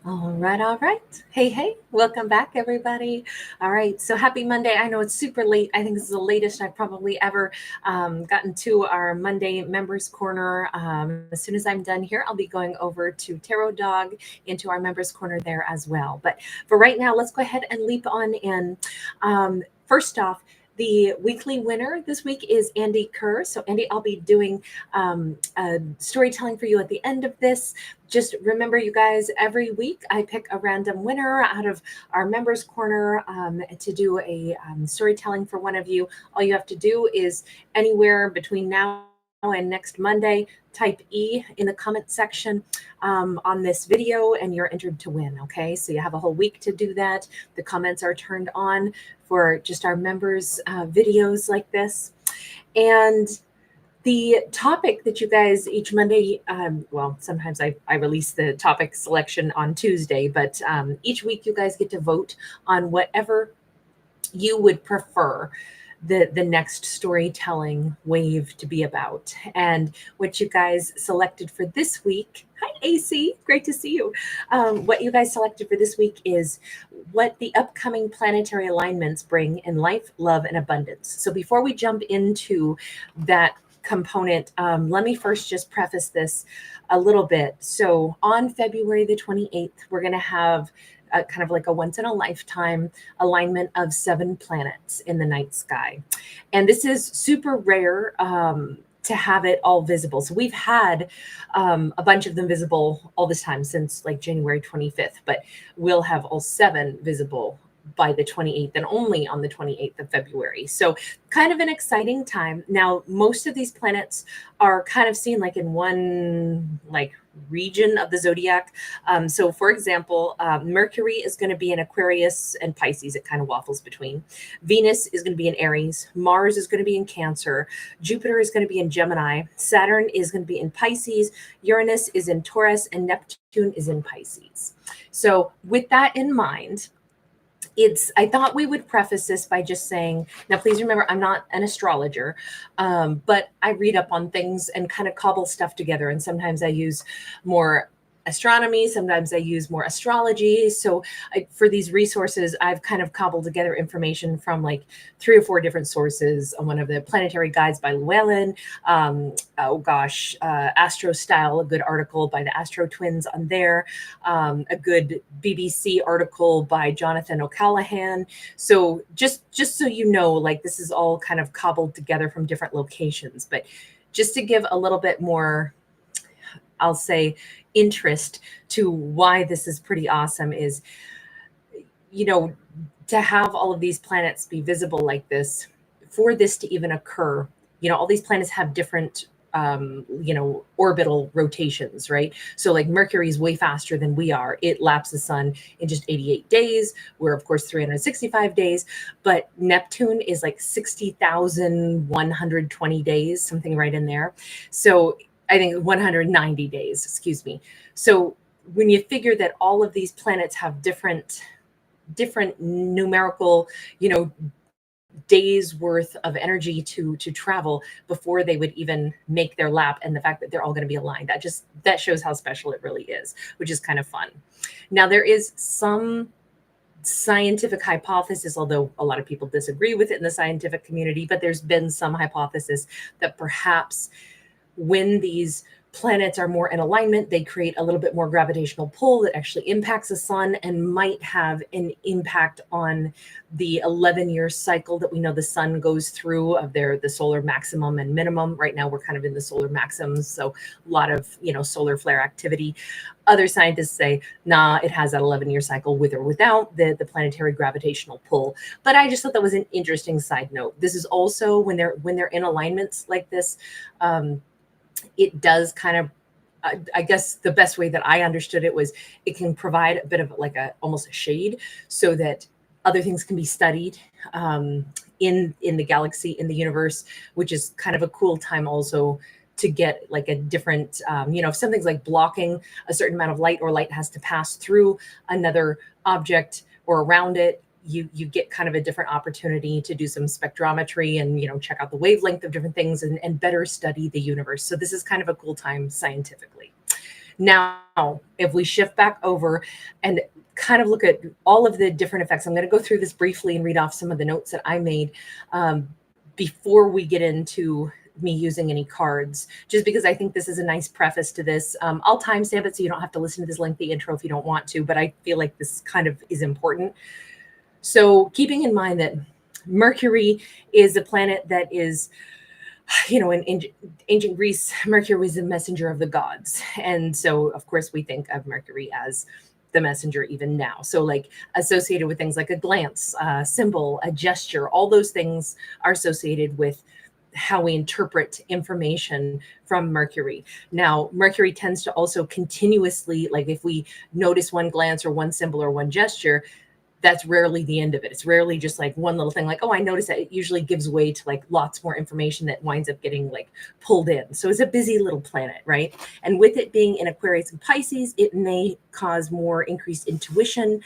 All right, all right. Hey, hey, welcome back, everybody. All right, so happy Monday. I know it's super late. I think this is the latest I've probably ever gotten to our Monday Members Corner. As soon as I'm done here, I'll be going over to Tarot Dog into our Members Corner there as well. But for right now, let's go ahead and leap on in. First off, the weekly winner this week is Andy Kerr. So, Andy, I'll be doing storytelling for you at the end of this. Just remember, you guys, every week I pick a random winner out of our members corner to do a storytelling for one of you. All you have to do is anywhere between now and next Monday, type E in the comment section on this video, and you're entered to win. Okay, so you have a whole week to do that. The comments are turned on for just our members videos like this. And the topic that you guys each Monday, well, sometimes I release the topic selection on Tuesday, but each week you guys get to vote on whatever you would prefer the next storytelling wave to be about. And what you guys selected for this week, hi AC, great to see you. What you guys selected for this week is what the upcoming planetary alignments bring in life, love, and abundance. So before we jump into that component, let me first just preface this a little bit. So on February the 28th, we're going to have kind of like a once in a lifetime alignment of 7 planets in the night sky. And this is super rare to have it all visible. So we've had a bunch of them visible all this time since like January 25th, but we'll have all 7 visible by the 28th and only on the 28th of February. So kind of an exciting time. Now, most of these planets are kind of seen like in one like region of the zodiac. So for example, Mercury is going to be in Aquarius and Pisces. It kind of waffles between. Venus is going to be in Aries. Mars is going to be in Cancer. Jupiter is going to be in Gemini. Saturn is going to be in Pisces. Uranus is in Taurus, and Neptune is in Pisces. So with that in mind, I thought we would preface this by just saying, now please remember, I'm not an astrologer, but I read up on things and kind of cobble stuff together. And sometimes I use more astronomy, sometimes I use more astrology. So for these resources, I've kind of cobbled together information from like 3 or 4 different sources. One of the Planetary Guides by Llewellyn, Astro Style, a good article by the Astro Twins on there, a good BBC article by Jonathan O'Callaghan. So just so you know, like this is all kind of cobbled together from different locations, but just to give a little bit more, I'll say, interest to why this is pretty awesome is, to have all of these planets be visible like this, for this to even occur, all these planets have different orbital rotations, right? So like Mercury is way faster than we are. It laps the sun in just 88 days. We're of course 365 days, but Neptune is like 60,120 days, something right in there. So I think 190 days, excuse me. So when you figure that all of these planets have different numerical, days worth of energy to travel before they would even make their lap, and the fact that they're all going to be aligned, that shows how special it really is, which is kind of fun. Now there is some scientific hypothesis, although a lot of people disagree with it in the scientific community, but there's been some hypothesis that perhaps when these planets are more in alignment, they create a little bit more gravitational pull that actually impacts the sun and might have an impact on the 11-year cycle that we know the sun goes through of the solar maximum and minimum. Right now we're kind of in the solar maximums, so a lot of solar flare activity. Other scientists say, nah, it has that 11-year cycle with or without the planetary gravitational pull. But I just thought that was an interesting side note. This is also when they're in alignments like this, it does kind of, I guess the best way that I understood it was it can provide a bit of like almost a shade so that other things can be studied in the galaxy, in the universe, which is kind of a cool time also to get like a different, if something's like blocking a certain amount of light, or light has to pass through another object or around it, you get kind of a different opportunity to do some spectrometry and check out the wavelength of different things and better study the universe. So this is kind of a cool time scientifically. Now, if we shift back over and kind of look at all of the different effects, I'm going to go through this briefly and read off some of the notes that I made before we get into me using any cards, just because I think this is a nice preface to this. I'll timestamp it so you don't have to listen to this lengthy intro if you don't want to, but I feel like this kind of is important. So keeping in mind that Mercury is a planet that is, in ancient Greece, Mercury was the messenger of the gods. And so, of course, we think of Mercury as the messenger even now. So like associated with things like a glance, a symbol, a gesture, all those things are associated with how we interpret information from Mercury. Now, Mercury tends to also continuously, like if we notice one glance or one symbol or one gesture, that's rarely the end of it. It's rarely just like one little thing like, oh, I noticed that. It usually gives way to like lots more information that winds up getting like pulled in. So it's a busy little planet, right? And with it being in Aquarius and Pisces, it may cause more increased intuition,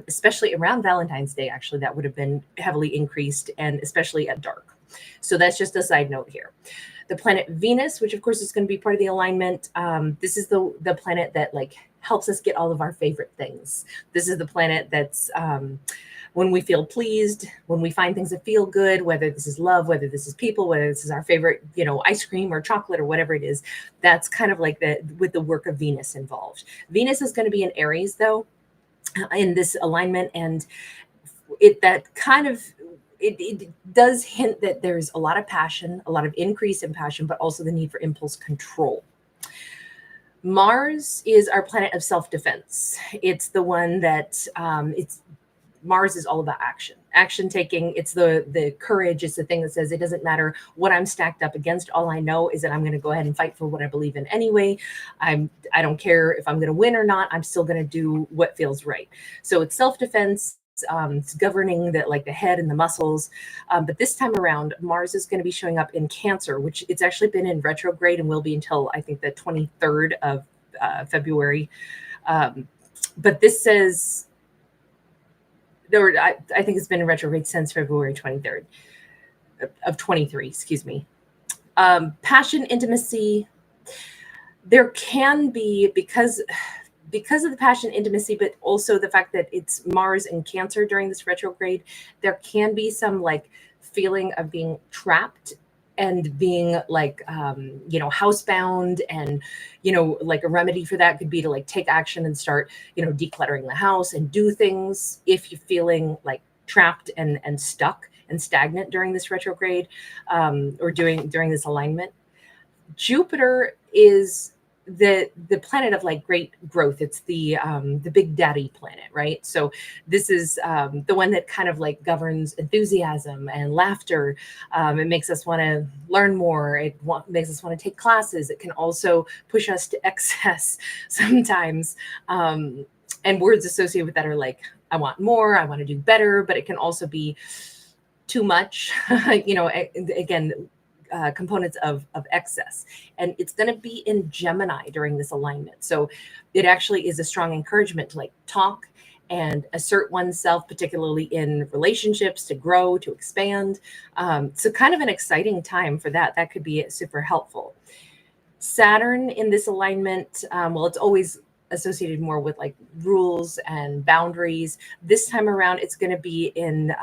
especially around Valentine's Day. Actually, that would have been heavily increased, and especially at dark. So that's just a side note here. The planet Venus, which of course is going to be part of the alignment. This is the planet that like helps us get all of our favorite things. This is the planet that's when we feel pleased, when we find things that feel good, whether this is love, whether this is people, whether this is our favorite, ice cream or chocolate or whatever it is. That's kind of like with the work of Venus involved. Venus is going to be in Aries though, in this alignment, and it does hint that there's a lot of passion, a lot of increase in passion, but also the need for impulse control. Mars is our planet of self-defense. It's the one that Mars is all about action taking. It's the courage. It's the thing that says it doesn't matter what I'm stacked up against. All I know is that I'm going to go ahead and fight for what I believe in anyway. I don't care if I'm going to win or not. I'm still going to do what feels right. So it's self-defense. It's governing the head and the muscles. But this time around, Mars is going to be showing up in Cancer, which it's actually been in retrograde and will be until I think the 23rd of February. But this says, I think it's been in retrograde since February 23rd of 23, excuse me. Passion, intimacy, there can be, because of the passion, intimacy, but also the fact that it's Mars and Cancer during this retrograde, there can be some like feeling of being trapped and being like, housebound, and, like a remedy for that could be to like take action and start, decluttering the house and do things if you're feeling like trapped and stuck and stagnant during this retrograde, or during this alignment. Jupiter is the planet of like great growth. It's the big daddy planet, right? So this is the one that kind of like governs enthusiasm and laughter. It makes us want to learn more. It makes us want to take classes. It can also push us to excess sometimes. And words associated with that are like, I want more, I want to do better, but it can also be too much, again, components of excess. And it's going to be in Gemini during this alignment. So it actually is a strong encouragement to like talk and assert oneself, particularly in relationships, to grow, to expand. So kind of an exciting time for that. That could be super helpful. Saturn in this alignment, it's always associated more with like rules and boundaries. This time around, it's going to be in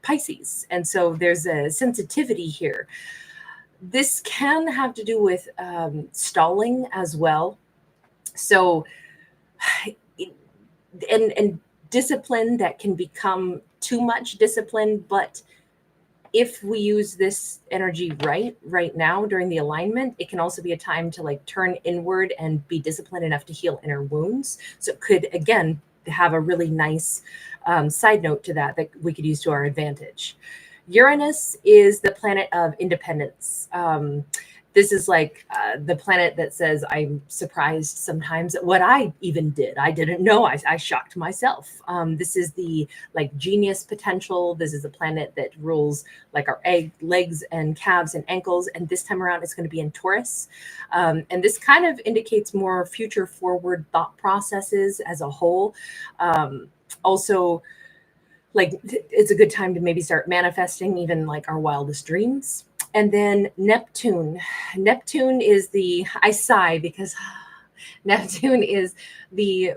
Pisces. And so there's a sensitivity here. This can have to do with stalling as well. So, and discipline that can become too much discipline. But if we use this energy right now during the alignment, it can also be a time to like turn inward and be disciplined enough to heal inner wounds. So it could, again, have a really nice side note to that we could use to our advantage. Uranus is the planet of independence. This is like the planet that says, I'm surprised sometimes at what I even did. I didn't know. I shocked myself. This is the like genius potential. This is a planet that rules like our legs and calves and ankles. And this time around, it's going to be in Taurus. And this kind of indicates more future forward thought processes as a whole. Also, like it's a good time to maybe start manifesting even like our wildest dreams. And then Neptune is I sigh because Neptune is the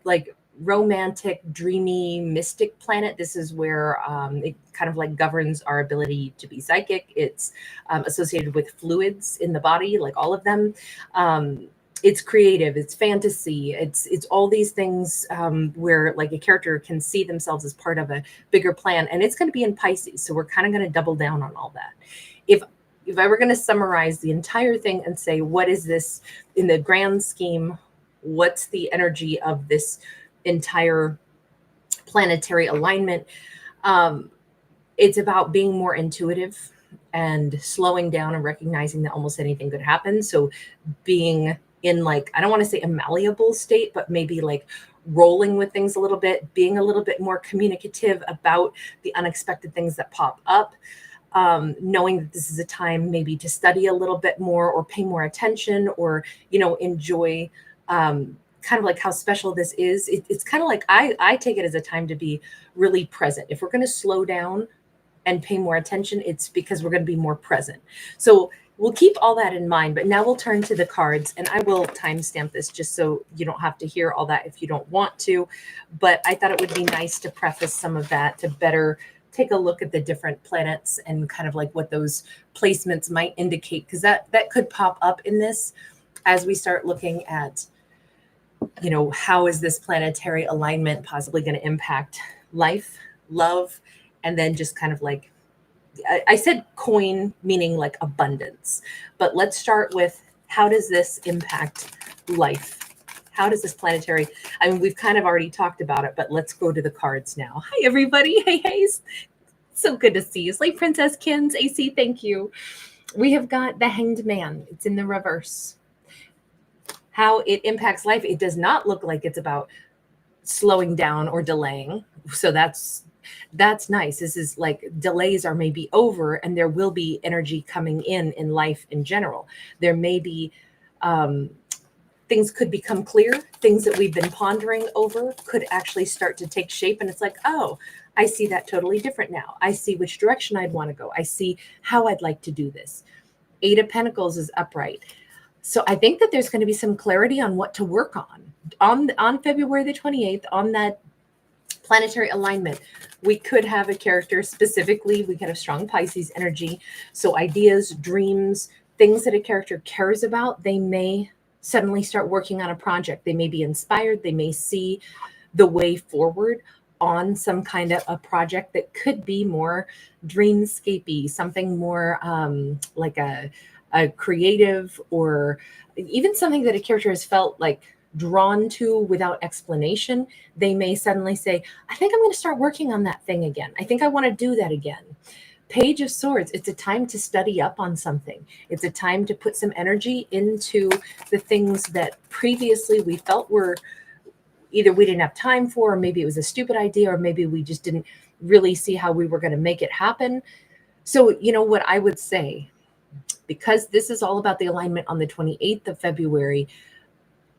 like romantic, dreamy, mystic planet. This is where it kind of like governs our ability to be psychic. It's associated with fluids in the body, like all of them. It's creative, it's fantasy, it's all these things where like a character can see themselves as part of a bigger plan, and it's going to be in Pisces. So we're kind of going to double down on all that. If I were going to summarize the entire thing and say, what is this in the grand scheme? What's the energy of this entire planetary alignment? It's about being more intuitive and slowing down and recognizing that almost anything could happen. So being in like, I don't want to say a malleable state, but maybe like rolling with things a little bit, being a little bit more communicative about the unexpected things that pop up. Knowing that this is a time maybe to study a little bit more or pay more attention, or, enjoy kind of like how special this is. It's kind of like, I take it as a time to be really present. If we're going to slow down and pay more attention, it's because we're going to be more present. So we'll keep all that in mind, but now we'll turn to the cards, and I will timestamp this just so you don't have to hear all that if you don't want to. But I thought it would be nice to preface some of that to better take a look at the different planets and kind of like what those placements might indicate, because that could pop up in this as we start looking at, how is this planetary alignment possibly going to impact life, love, and then just kind of like, I said coin, meaning like abundance, but let's start with, how does this impact life? How does this planetary, we've kind of already talked about it, but let's go to the cards now. Hi, everybody. Hey. So good to see you. Slate Princess Kins, AC, thank you. We have got the Hanged Man. It's in the reverse. How it impacts life. It does not look like it's about slowing down or delaying. So that's nice. This is like, delays are maybe over, and there will be energy coming in life in general. There may be things could become clear. Things that we've been pondering over could actually start to take shape. And it's like, oh, I see that totally different now. I see which direction I'd want to go. I see how I'd like to do this. 8 of Pentacles is upright. So I think that there's going to be some clarity on what to work on February the 28th, on that planetary alignment. We could have a character, specifically, we could have strong Pisces energy. So ideas, dreams, things that a character cares about, they may suddenly start working on a project. They may be inspired. They may see the way forward on some kind of a project that could be more dreamscapey, something more like a creative, or even something that a character has felt like drawn to without explanation. They may suddenly say, I think I'm going to start working on that thing again. I think I want to do that again. Page of Swords, it's a time to study up on something. It's a time to put some energy into the things that previously we felt were either we didn't have time for, or maybe it was a stupid idea, or maybe we just didn't really see how we were going to make it happen. So, what I would say, because this is all about the alignment on the 28th of February,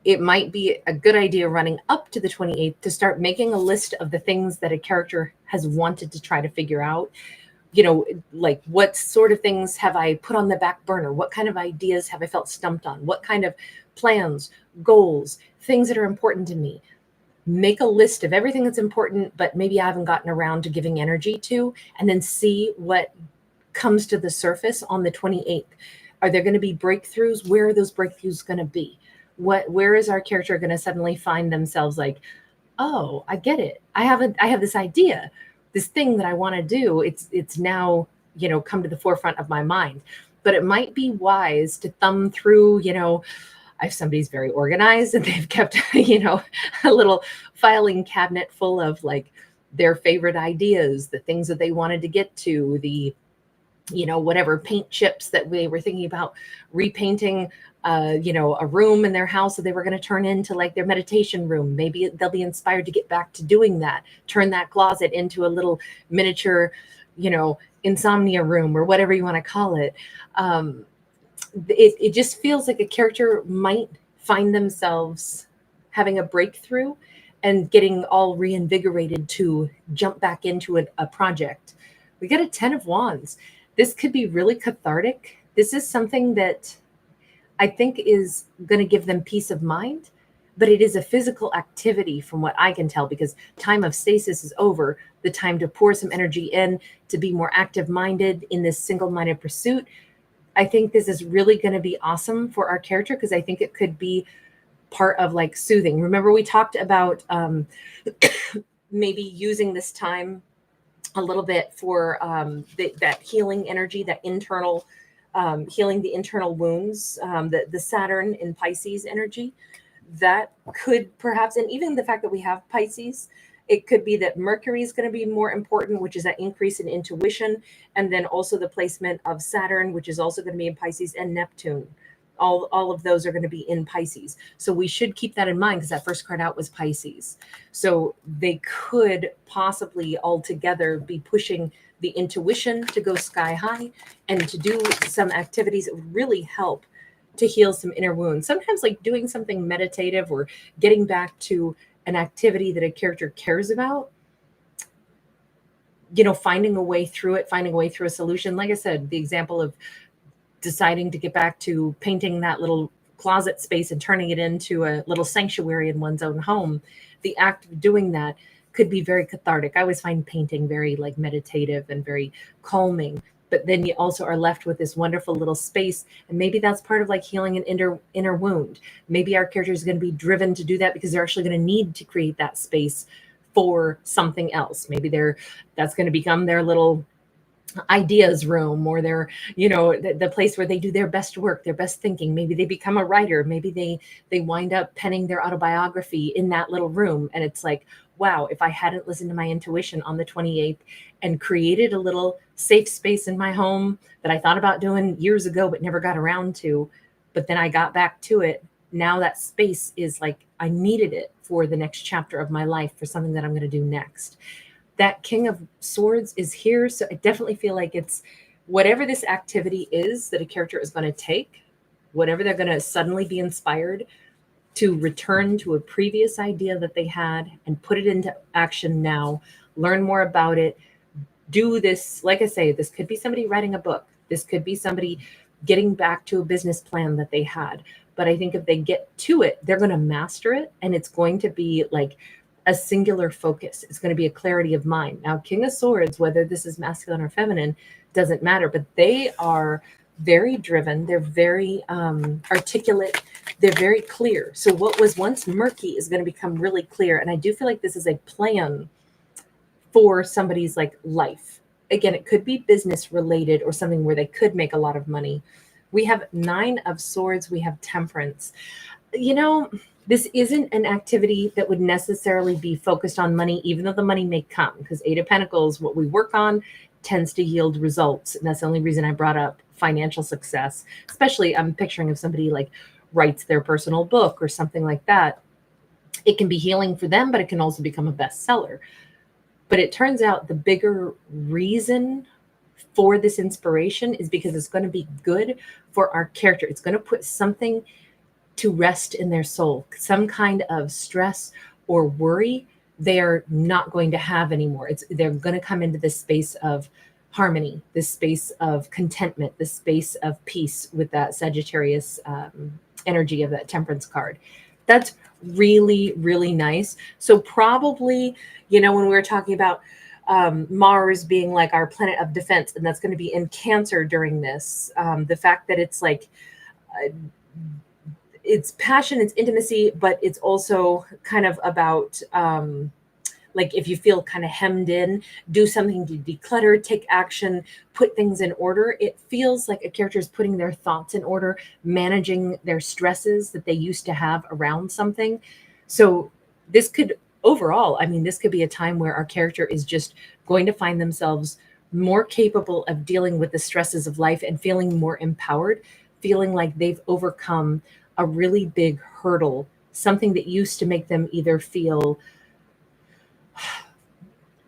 it might be a good idea running up to the 28th to start making a list of the things that a character has wanted to try to figure out. Like, what sort of things have I put on the back burner? What kind of ideas have I felt stumped on? What kind of plans, goals, things that are important to me? Make a list of everything that's important, but maybe I haven't gotten around to giving energy to, and then see what comes to the surface on the 28th. Are there going to be breakthroughs? Where are those breakthroughs going to be? Where is our character going to suddenly find themselves like, oh, I get it. I have this idea, this thing that I want to do. It's now, come to the forefront of my mind. But it might be wise to thumb through, if somebody's very organized and they've kept, a little filing cabinet full of like their favorite ideas, the things that they wanted to get to, the, whatever paint chips that they were thinking about repainting, a room in their house that they were going to turn into like their meditation room. Maybe they'll be inspired to get back to doing that, turn that closet into a little miniature, insomnia room, or whatever you want to call it. It just feels like a character might find themselves having a breakthrough and getting all reinvigorated to jump back into a project. We got a 10 of Wands. This could be really cathartic. This is something that I think is going to give them peace of mind, but it is a physical activity from what I can tell, because time of stasis is over. The time to pour some energy in, to be more active minded in this single minded pursuit. I think this is really going to be awesome for our character, because I think it could be part of like soothing. Remember, we talked about maybe using this time a little bit for that healing energy, that internal healing the internal wounds, the Saturn in Pisces energy. That could perhaps, and even the fact that we have Pisces, it could be that Mercury is going to be more important, which is that increase in intuition. And then also the placement of Saturn, which is also going to be in Pisces, and Neptune. All of those are going to be in Pisces. So we should keep that in mind, because that first card out was Pisces. So they could possibly all together be pushing the intuition to go sky high, and to do some activities that would really help to heal some inner wounds. Sometimes like doing something meditative, or getting back to an activity that a character cares about, finding a way through it, finding a way through a solution. Like I said, the example of deciding to get back to painting that little closet space and turning it into a little sanctuary in one's own home. The act of doing that could be very cathartic. I always find painting very like meditative and very calming. But then you also are left with this wonderful little space. And maybe that's part of like healing an inner wound. Maybe our character is going to be driven to do that because they're actually going to need to create that space for something else. Maybe that's going to become their little ideas room, or their, the place where they do their best work, their best thinking. Maybe they become a writer. Maybe they wind up penning their autobiography in that little room. And it's like, wow, if I hadn't listened to my intuition on the 28th and created a little safe space in my home that I thought about doing years ago, but never got around to, but then I got back to it. Now that space is like, I needed it for the next chapter of my life, for something that I'm going to do next. That King of Swords is here. So I definitely feel like it's whatever this activity is that a character is going to take, whatever they're going to suddenly be inspired to return to a previous idea that they had and put it into action now, learn more about it, do this. Like I say, this could be somebody writing a book. This could be somebody getting back to a business plan that they had. But I think if they get to it, they're going to master it. And it's going to be like a singular focus. It's going to be a clarity of mind. Now, King of Swords, whether this is masculine or feminine, doesn't matter, but they are very driven. They're very articulate. They're very clear. So what was once murky is going to become really clear. And I do feel like this is a plan for somebody's like life. Again, it could be business related or something where they could make a lot of money. We have 9 of Swords. We have Temperance. This isn't an activity that would necessarily be focused on money, even though the money may come, because 8 of Pentacles, what we work on tends to yield results. And that's the only reason I brought up financial success. Especially, I'm picturing if somebody like writes their personal book or something like that. It can be healing for them, but it can also become a bestseller. But it turns out the bigger reason for this inspiration is because it's going to be good for our character. It's going to put something to rest in their soul, some kind of stress or worry they're not going to have anymore. They're going to come into this space of harmony, this space of contentment, this space of peace with that Sagittarius energy of that Temperance card. That's really, really nice. So probably, when we were talking about Mars being like our planet of defense, and that's going to be in Cancer during this, the fact that it's like, it's passion, it's intimacy, but it's also kind of about like if you feel kind of hemmed in, do something to declutter, take action, put things in order. It feels like a character is putting their thoughts in order, managing their stresses that they used to have around something. So this could overall, this could be a time where our character is just going to find themselves more capable of dealing with the stresses of life and feeling more empowered, feeling like they've overcome a really big hurdle, something that used to make them either feel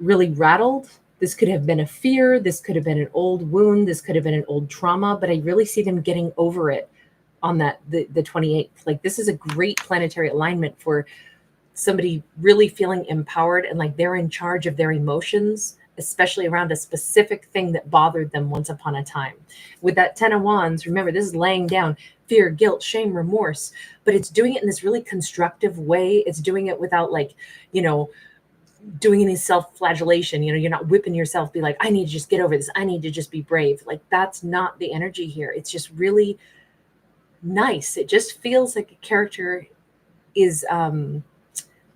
really rattled. This could have been a fear. This could have been an old wound. This could have been an old trauma, but I really see them getting over it on the 28th. Like, this is a great planetary alignment for somebody really feeling empowered and like they're in charge of their emotions especially around a specific thing that bothered them once upon a time. With that 10 of Wands, remember, this is laying down fear, guilt, shame, remorse, but it's doing it in this really constructive way. It's doing it without, like, doing any self-flagellation. You're not whipping yourself, be like, I need to just get over this, I need to just be brave. Like, that's not the energy here. It's just really nice. It just feels like a character is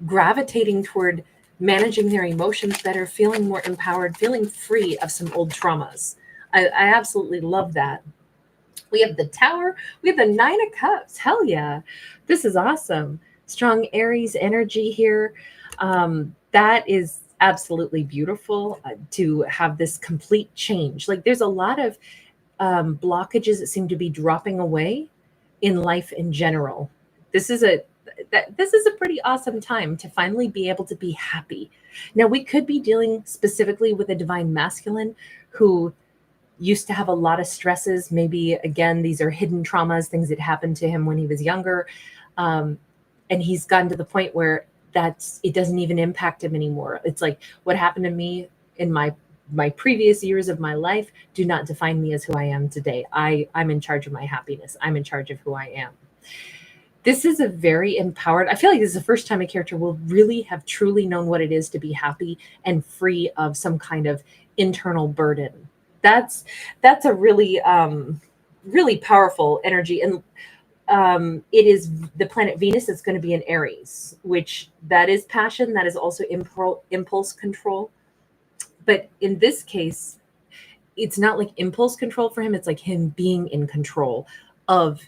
gravitating toward managing their emotions better, feeling more empowered, feeling free of some old traumas. I absolutely love that. We have the Tower. We have the Nine of Cups. Hell yeah. This is awesome. Strong Aries energy here. That is absolutely beautiful to have this complete change. Like, there's a lot of blockages that seem to be dropping away in life in general. This is a pretty awesome time to finally be able to be happy. Now, we could be dealing specifically with a divine masculine who used to have a lot of stresses. Maybe, again, these are hidden traumas, things that happened to him when he was younger. And he's gotten to the point where it doesn't even impact him anymore. It's like, what happened to me in my previous years of my life do not define me as who I am today. I'm in charge of my happiness. I'm in charge of who I am. This is a very empowered, I feel like this is the first time a character will really have truly known what it is to be happy and free of some kind of internal burden. That's a really, really powerful energy. And it is the planet Venus that's going to be in Aries, which that is passion. That is also impulse control. But in this case, it's not like impulse control for him. It's like him being in control of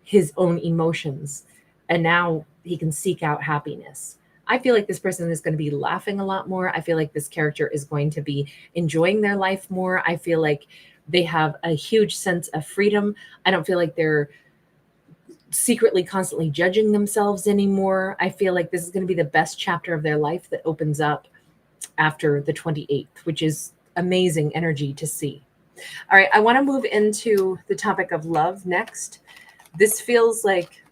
his own emotions. And now he can seek out happiness. I feel like this person is going to be laughing a lot more. I feel like this character is going to be enjoying their life more. I feel like they have a huge sense of freedom. I don't feel like they're secretly constantly judging themselves anymore. I feel like this is going to be the best chapter of their life that opens up after the 28th, which is amazing energy to see. All right, I want to move into the topic of love next. This feels like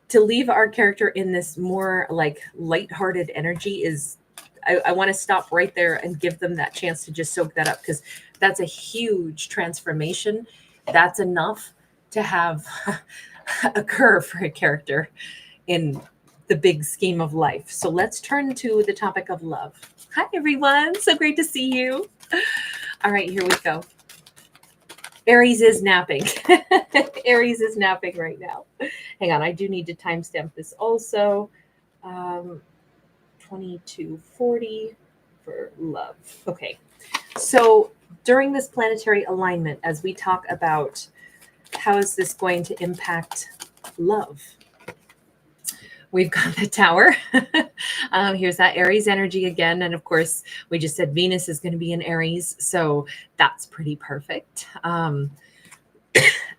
to leave our character in this more like lighthearted energy is, I want to stop right there and give them that chance to just soak that up, because that's a huge transformation. That's enough to have occur for a character in the big scheme of life. So let's turn to the topic of love. Hi, everyone. So great to see you. All right, here we go. Aries is napping. Aries is napping right now. Hang on, I do need to timestamp this also. 2240 for love. Okay, so during this planetary alignment, as we talk about how is this going to impact love, we've got the Tower. Here's that Aries energy again. And of course, we just said Venus is going to be in Aries. So that's pretty perfect.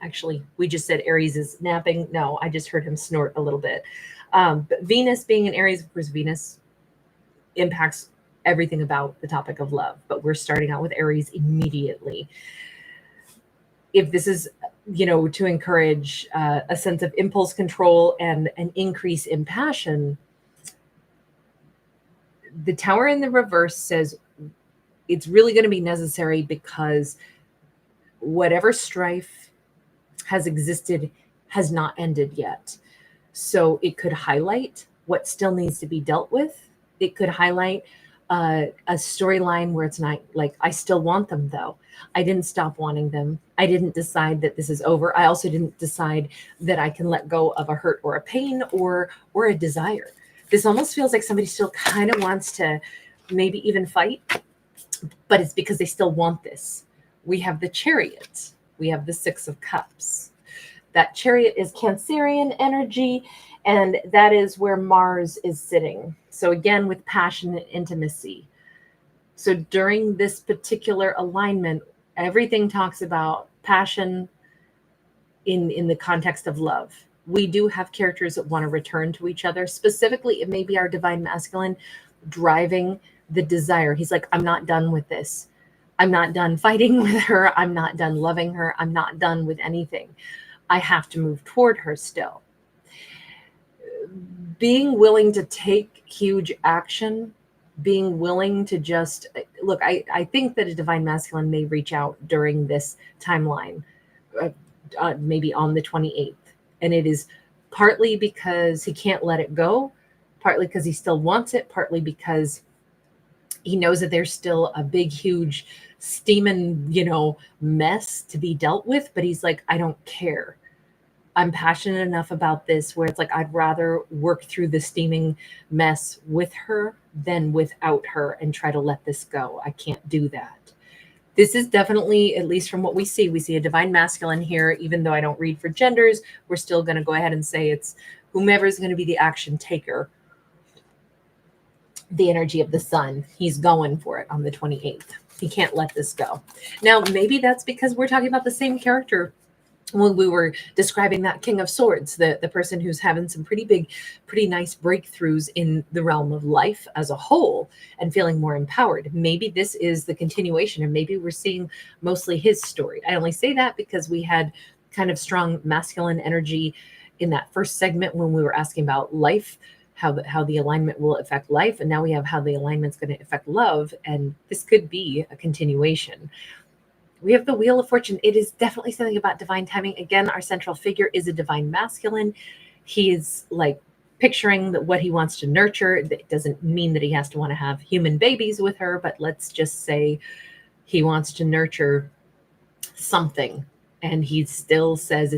Actually, we just said Aries is napping. No, I just heard him snort a little bit. But Venus being in Aries, of course, Venus impacts everything about the topic of love. But we're starting out with Aries immediately. If this is, to encourage a sense of impulse control and an increase in passion, the Tower in the reverse says it's really going to be necessary, because whatever strife has existed has not ended yet. So it could highlight what still needs to be dealt with. It could highlight a storyline where it's not like, I still want them though. I didn't stop wanting them. I didn't decide that this is over. I also didn't decide that I can let go of a hurt or a pain or a desire. This almost feels like somebody still kind of wants to maybe even fight, but it's because they still want this. We have the Chariot. We have the Six of Cups. That Chariot is Cancerian energy, and that is where Mars is sitting. So again, with passion and intimacy. So during this particular alignment, everything talks about passion in the context of love. We do have characters that want to return to each other. Specifically, it may be our divine masculine driving the desire. He's like, I'm not done with this. I'm not done fighting with her. I'm not done loving her. I'm not done with anything. I have to move toward her still. Being willing to take huge action being willing to just look. I think that a divine masculine may reach out during this timeline, maybe on the 28th. And it is partly because he can't let it go, partly because he still wants it, partly because he knows that there's still a big, huge steaming, mess to be dealt with. But he's like, I don't care. I'm passionate enough about this where it's like, I'd rather work through the steaming mess with her than without her and try to let this go. I can't do that. This is definitely, at least from what we see a divine masculine here. Even though I don't read for genders, we're still going to go ahead and say it's whomever is going to be the action taker. The energy of the sun, he's going for it on the 28th. He can't let this go. Now, maybe that's because we're talking about the same character when we were describing that King of Swords, the person who's having some pretty nice breakthroughs in the realm of life as a whole and feeling more empowered. Maybe this is the continuation, and maybe we're seeing mostly his story. I only say that because we had kind of strong masculine energy in that first segment when we were asking about life, how the alignment will affect life, and now we have how the alignment's going to affect love, and this could be a continuation. We have the Wheel of Fortune. It is definitely something about divine timing. Again, our central figure is a divine masculine. He is like picturing what he wants to nurture. It doesn't mean that he has to want to have human babies with her, but let's just say he wants to nurture something. And he still says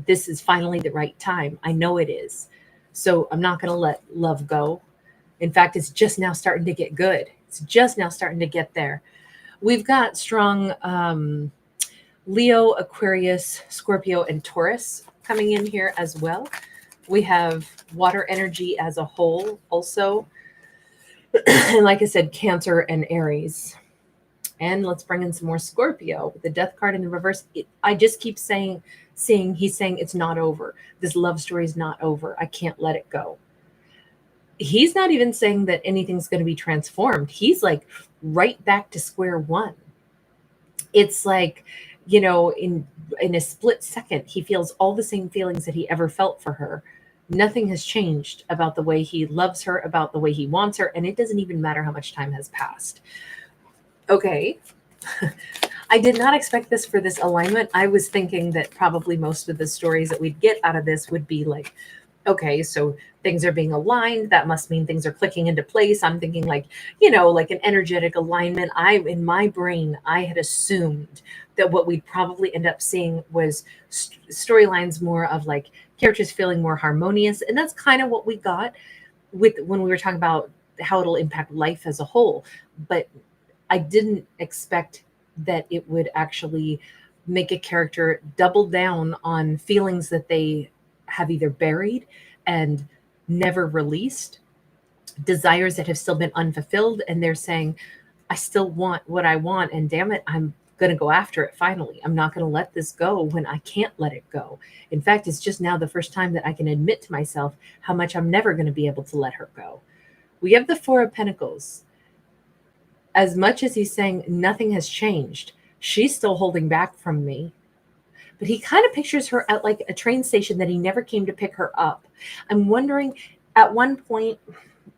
this is finally the right time. I know it is. So I'm not going to let love go. In fact, it's just now starting to get good. It's just now starting to get there. We've got strong Leo, Aquarius, Scorpio, and Taurus coming in here as well. We have water energy as a whole also. And like I said, Cancer and Aries. And let's bring in some more Scorpio with the Death card in the reverse. I just keep he's saying it's not over. This love story is not over. I can't let it go. He's not even saying that anything's going to be transformed. He's like right back to square one. It's like, in a split second, he feels all the same feelings that he ever felt for her. Nothing has changed about the way he loves her, about the way he wants her. And it doesn't even matter how much time has passed. Okay. I did not expect this for this alignment. I was thinking that probably most of the stories that we'd get out of this would be like, okay, so things are being aligned. That must mean things are clicking into place. I'm thinking like an energetic alignment. In my brain, I had assumed that what we'd probably end up seeing was storylines more of like characters feeling more harmonious. And that's kind of what we got when we were talking about how it'll impact life as a whole. But I didn't expect that it would actually make a character double down on feelings that they have either buried and never released, desires that have still been unfulfilled, and they're saying, I still want what I want, and damn it, I'm going to go after it finally. I'm not going to let this go when I can't let it go. In fact, it's just now the first time that I can admit to myself how much I'm never going to be able to let her go. We have the Four of Pentacles. As much as he's saying nothing has changed, she's still holding back from me. But he kind of pictures her at like a train station that he never came to pick her up. I'm wondering at one point,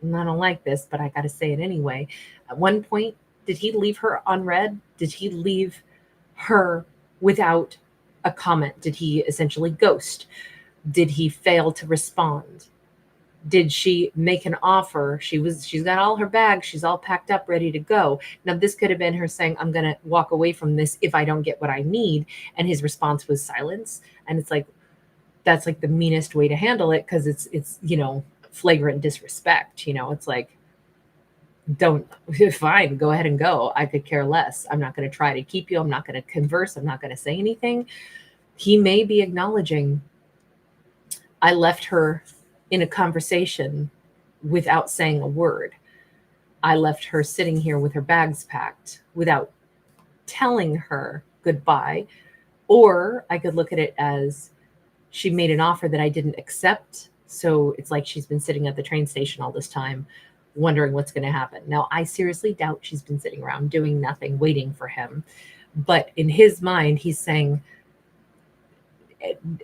and I don't like this, but I got to say it anyway. At one point, did he leave her on red? Did he leave her without a comment? Did he essentially ghost? Did he fail to respond? Did she make an offer? She's got all her bags. She's all packed up, ready to go. Now, this could have been her saying, I'm going to walk away from this if I don't get what I need. And his response was silence. And it's like, that's like the meanest way to handle it. Cause it's, flagrant disrespect. It's like, fine, go ahead and go. I could care less. I'm not going to try to keep you. I'm not going to converse. I'm not going to say anything. He may be acknowledging, I left her in a conversation without saying a word. I left her sitting here with her bags packed without telling her goodbye. Or I could look at it as she made an offer that I didn't accept. So it's like she's been sitting at the train station all this time, wondering what's going to happen. Now, I seriously doubt she's been sitting around doing nothing, waiting for him. But in his mind, he's saying,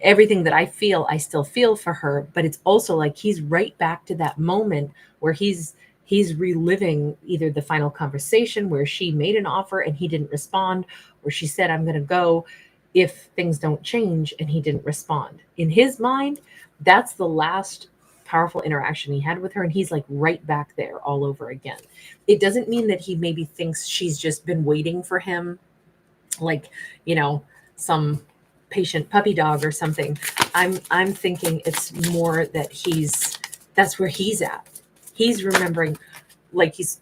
everything that I feel, I still feel for her. But it's also like he's right back to that moment where he's he's reliving either the final conversation where she made an offer and he didn't respond, or she said, I'm going to go if things don't change, and he didn't respond. In his mind, that's the last powerful interaction he had with her, and he's like right back there all over again. It doesn't mean that he maybe thinks she's just been waiting for him, like, you know, some patient puppy dog or something. I'm thinking it's more that that's where he's at. He's remembering, like he's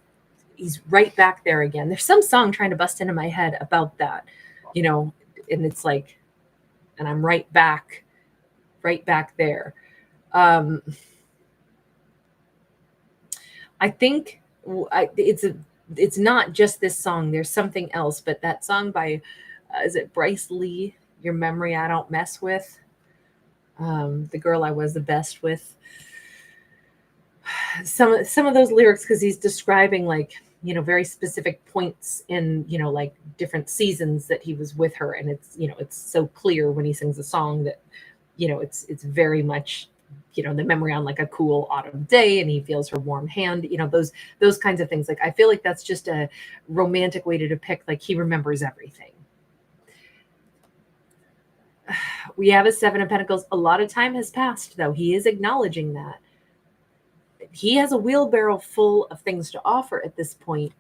right back there again. There's some song trying to bust into my head about that, you know, and it's like, and I'm right back there. I think it's not just this song. There's something else, but that song by is it Bryce Lee? Your memory I don't mess with. The girl I was the best with. Some of those lyrics, because he's describing, like, you know, very specific points in, you know, like different seasons that he was with her, and it's, you know, it's so clear when he sings a song that, you know, it's very much, you know, the memory on like a cool autumn day, and he feels her warm hand, you know, those kinds of things. Like, I feel like that's just a romantic way to depict, like, he remembers everything. We have a Seven of Pentacles. A lot of time has passed, though. He is acknowledging that. He has a wheelbarrow full of things to offer at this point,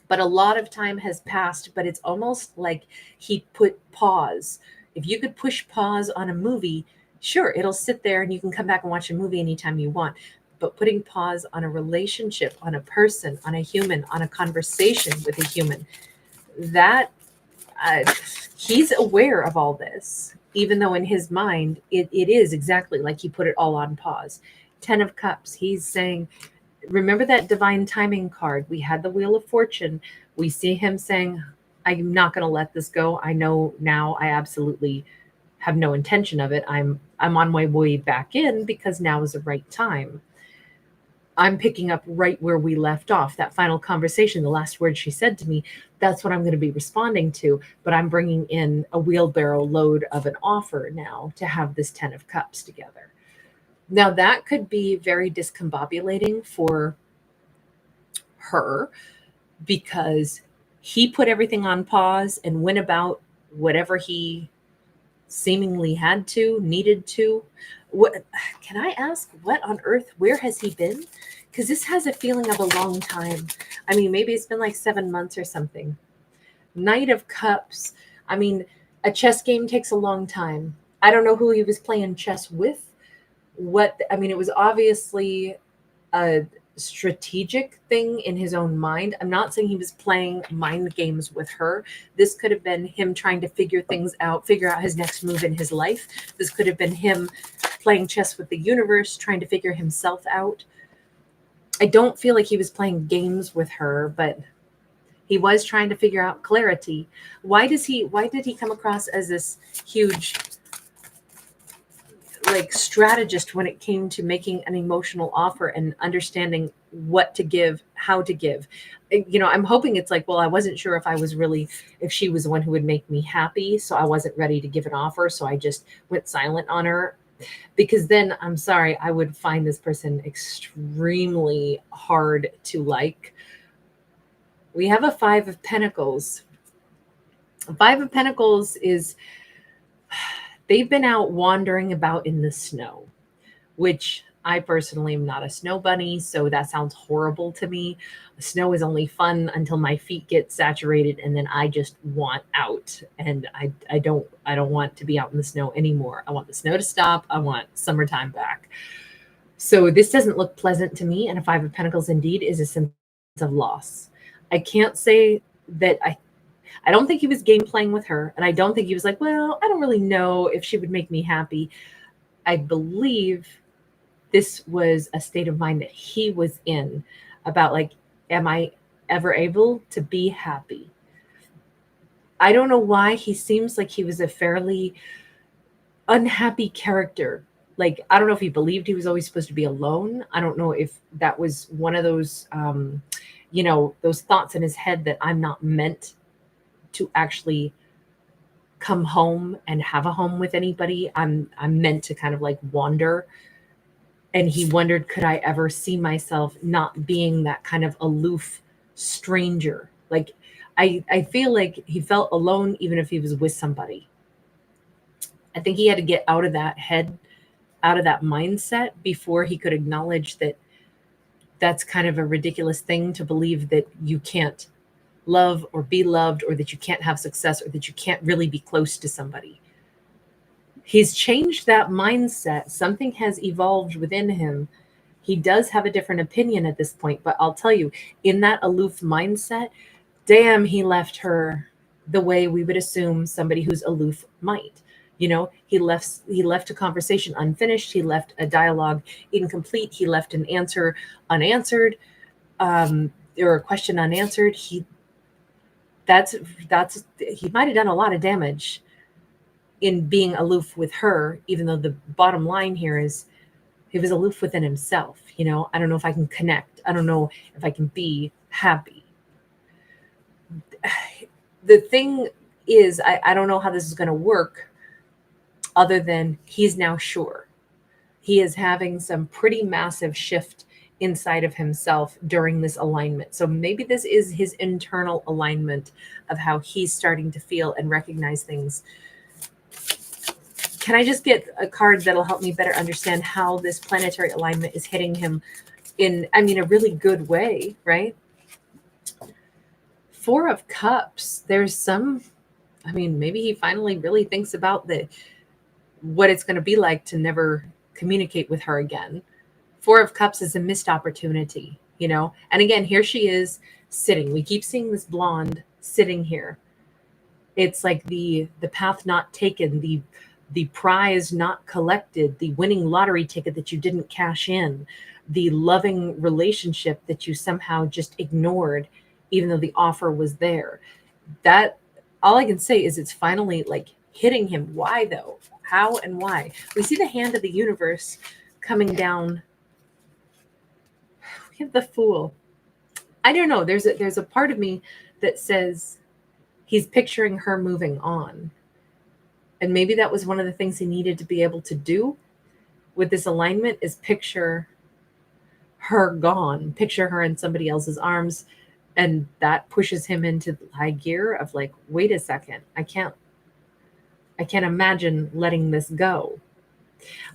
but a lot of time has passed. But it's almost like he put pause. If you could push pause on a movie, sure, it'll sit there and you can come back and watch a movie anytime you want. But putting pause on a relationship, on a person, on a human, on a conversation with a human, that he's aware of all this, even though in his mind, it is exactly like he put it all on pause. 10 of Cups, he's saying, remember that divine timing card? We had the Wheel of Fortune. We see him saying, I'm not going to let this go. I know now I absolutely have no intention of it. I'm on my way back in because now is the right time. I'm picking up right where we left off. That final conversation, the last word she said to me, that's what I'm going to be responding to. But I'm bringing in a wheelbarrow load of an offer now to have this 10 of Cups together. Now, that could be very discombobulating for her because he put everything on pause and went about whatever he seemingly had to, needed to. What can I ask? What on earth? Where has he been? Because this has a feeling of a long time. I mean, maybe it's been like 7 months or something. Knight of Cups. I mean, a chess game takes a long time. I don't know who he was playing chess with. It was obviously a strategic thing in his own mind. I'm not saying he was playing mind games with her. This could have been him trying to figure out his next move in his life. This could have been him playing chess with the universe, trying to figure himself out. I don't feel like he was playing games with her, but he was trying to figure out clarity. Why did he come across as this huge, like, strategist when it came to making an emotional offer and understanding what to give, how to give? You know, I'm hoping it's like, well, I wasn't sure if she was the one who would make me happy, so I wasn't ready to give an offer, so I just went silent on her. Because then, I'm sorry, I would find this person extremely hard to like. We have a Five of Pentacles. Five of Pentacles is, they've been out wandering about in the snow, which I personally am not a snow bunny, so that sounds horrible to me. Snow is only fun until my feet get saturated, and then I just want out, and I don't want to be out in the snow anymore. I want the snow to stop. I want summertime back. So this doesn't look pleasant to me, and a Five of Pentacles indeed is a sense of loss. I can't say that I don't think he was game playing with her, and I don't think he was like, well, I don't really know if she would make me happy. I believe this was a state of mind that he was in about, like, am I ever able to be happy? I don't know why he seems like he was a fairly unhappy character. Like, I don't know if he believed he was always supposed to be alone. I don't know if that was one of those, those thoughts in his head that I'm not meant to actually come home and have a home with anybody. I'm meant to kind of like wander. And he wondered, could I ever see myself not being that kind of aloof stranger? Like, I feel like he felt alone even if he was with somebody. I think he had to get out of that head, out of that mindset before he could acknowledge that that's kind of a ridiculous thing to believe, that you can't love or be loved, or that you can't have success, or that you can't really be close to somebody. He's changed that mindset. Something has evolved within him. He does have a different opinion at this point, but I'll tell you, in that aloof mindset, damn, he left her the way we would assume somebody who's aloof might. You know, he left a conversation unfinished. He left a dialogue incomplete. He left an answer unanswered, or a question unanswered. He might have done a lot of damage in being aloof with her, even though the bottom line here is he was aloof within himself. You know, I don't know if I can connect. I don't know if I can be happy. The thing is, I don't know how this is going to work, other than he's now sure. He is having some pretty massive shift inside of himself during this alignment. So maybe this is his internal alignment of how he's starting to feel and recognize things. Can I just get a card that'll help me better understand how this planetary alignment is hitting him in, I mean, a really good way, right? Four of Cups. There's some, I mean, maybe he finally really thinks about what it's going to be like to never communicate with her again. Four of Cups is a missed opportunity, you know? And again, here she is sitting. We keep seeing this blonde sitting here. It's like the path not taken, the prize not collected, the winning lottery ticket that you didn't cash in, the loving relationship that you somehow just ignored, even though the offer was there. That, all I can say is it's finally like hitting him. Why though? How and why? We see the hand of the universe coming down. We have the Fool. I don't know. There's a part of me that says he's picturing her moving on. And maybe that was one of the things he needed to be able to do with this alignment, is picture her gone, picture her in somebody else's arms. And that pushes him into high gear of like, wait a second, I can't imagine letting this go.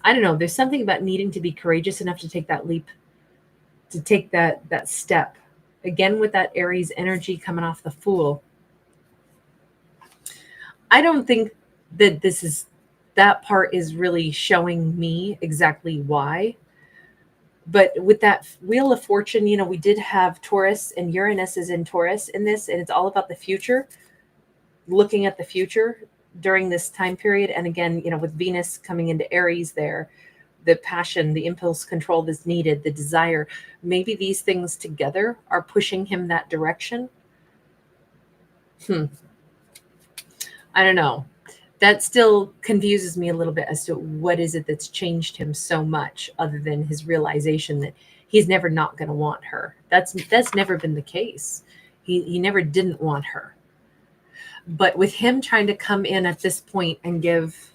I don't know. There's something about needing to be courageous enough to take that leap, to take that step. Again, with that Aries energy coming off the Fool. I don't think that that part is really showing me exactly why. But with that Wheel of Fortune, you know, we did have Taurus, and Uranus is in Taurus in this, and it's all about the future, looking at the future during this time period. And again, you know, with Venus coming into Aries there, the passion, the impulse control that's needed, the desire, maybe these things together are pushing him that direction. I don't know. That still confuses me a little bit as to what is it that's changed him so much, other than his realization that he's never not going to want her. That's never been the case. He never didn't want her. But with him trying to come in at this point and give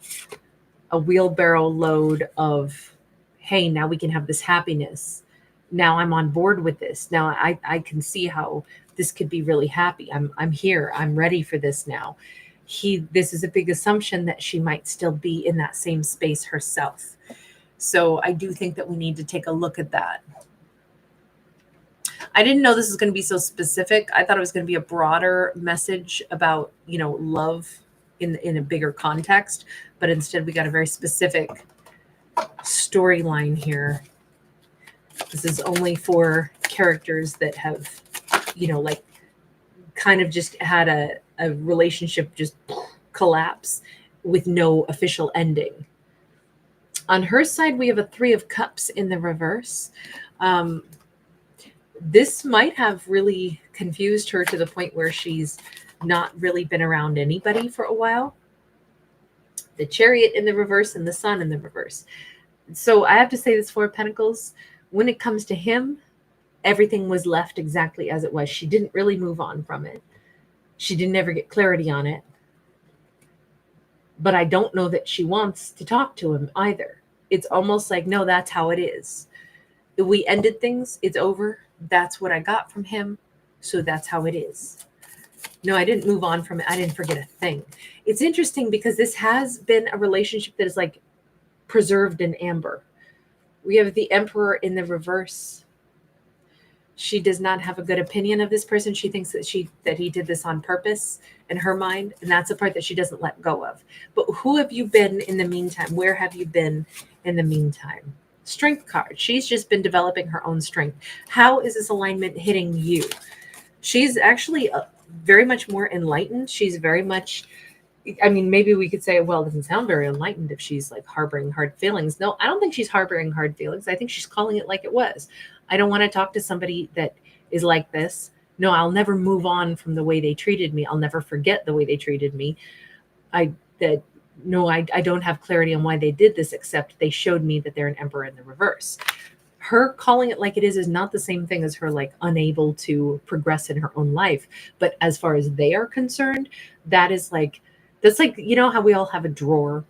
a wheelbarrow load of, hey, now we can have this happiness. Now I'm on board with this. Now I can see how this could be really happy. I'm here. I'm ready for this now. This is a big assumption that she might still be in that same space herself. So I do think that we need to take a look at that. I didn't know this was going to be so specific. I thought it was going to be a broader message about, you know, love in a bigger context, but instead we got a very specific storyline here. This is only for characters that have, you know, like kind of just had a relationship just collapse with no official ending. On her side, we have a Three of Cups in the reverse. This might have really confused her to the point where she's not really been around anybody for a while. The Chariot in the reverse and the Sun in the reverse. So I have to say, this Four of Pentacles, when it comes to him, everything was left exactly as it was. She didn't really move on from it. She didn't ever get clarity on it. But I don't know that she wants to talk to him either. It's almost like, no, that's how it is. We ended things, it's over. That's what I got from him. So that's how it is. No, I didn't move on from it. I didn't forget a thing. It's interesting because this has been a relationship that is like preserved in amber. We have the Emperor in the reverse. She does not have a good opinion of this person. She thinks that he did this on purpose in her mind, and that's the part that she doesn't let go of. But who have you been in the meantime? Where have you been in the meantime? Strength card. She's just been developing her own strength. How is this alignment hitting you? She's actually very much more enlightened. She's very much, I mean, maybe we could say, well, it doesn't sound very enlightened if she's like harboring hard feelings. No, I don't think she's harboring hard feelings. I think she's calling it like it was. I don't want to talk to somebody that is like this. No, I'll never move on from the way they treated me. I'll never forget the way they treated me. I don't have clarity on why they did this, except they showed me that they're an emperor in the reverse. Her calling it like it is not the same thing as her like unable to progress in her own life. But as far as they are concerned, that's like, you know how we all have a drawer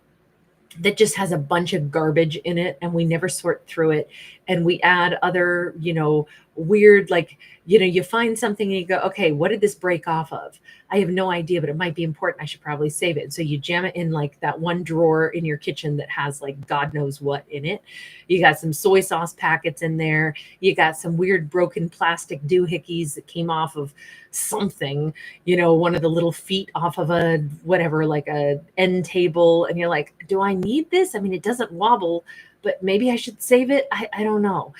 that just has a bunch of garbage in it and we never sort through it, and we add other, weird, like, you find something and you go, okay, what did this break off of? I have no idea, but it might be important. I should probably save it. And so you jam it in like that one drawer in your kitchen that has like God knows what in it. You got some soy sauce packets in there. You got some weird broken plastic doohickeys that came off of something, one of the little feet off of a whatever, like a end table. And you're like, do I need this? I mean, it doesn't wobble, but maybe I should save it. I don't know.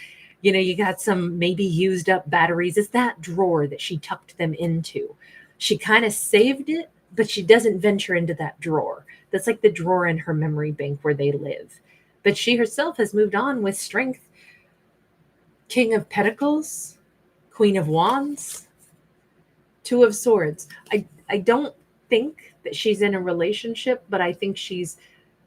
You got some maybe used up batteries. It's that drawer that she tucked them into. She kind of saved it, but she doesn't venture into that drawer. That's like the drawer in her memory bank where they live. But she herself has moved on with strength. King of Pentacles, Queen of Wands, Two of Swords. I don't think that she's in a relationship, but I think she's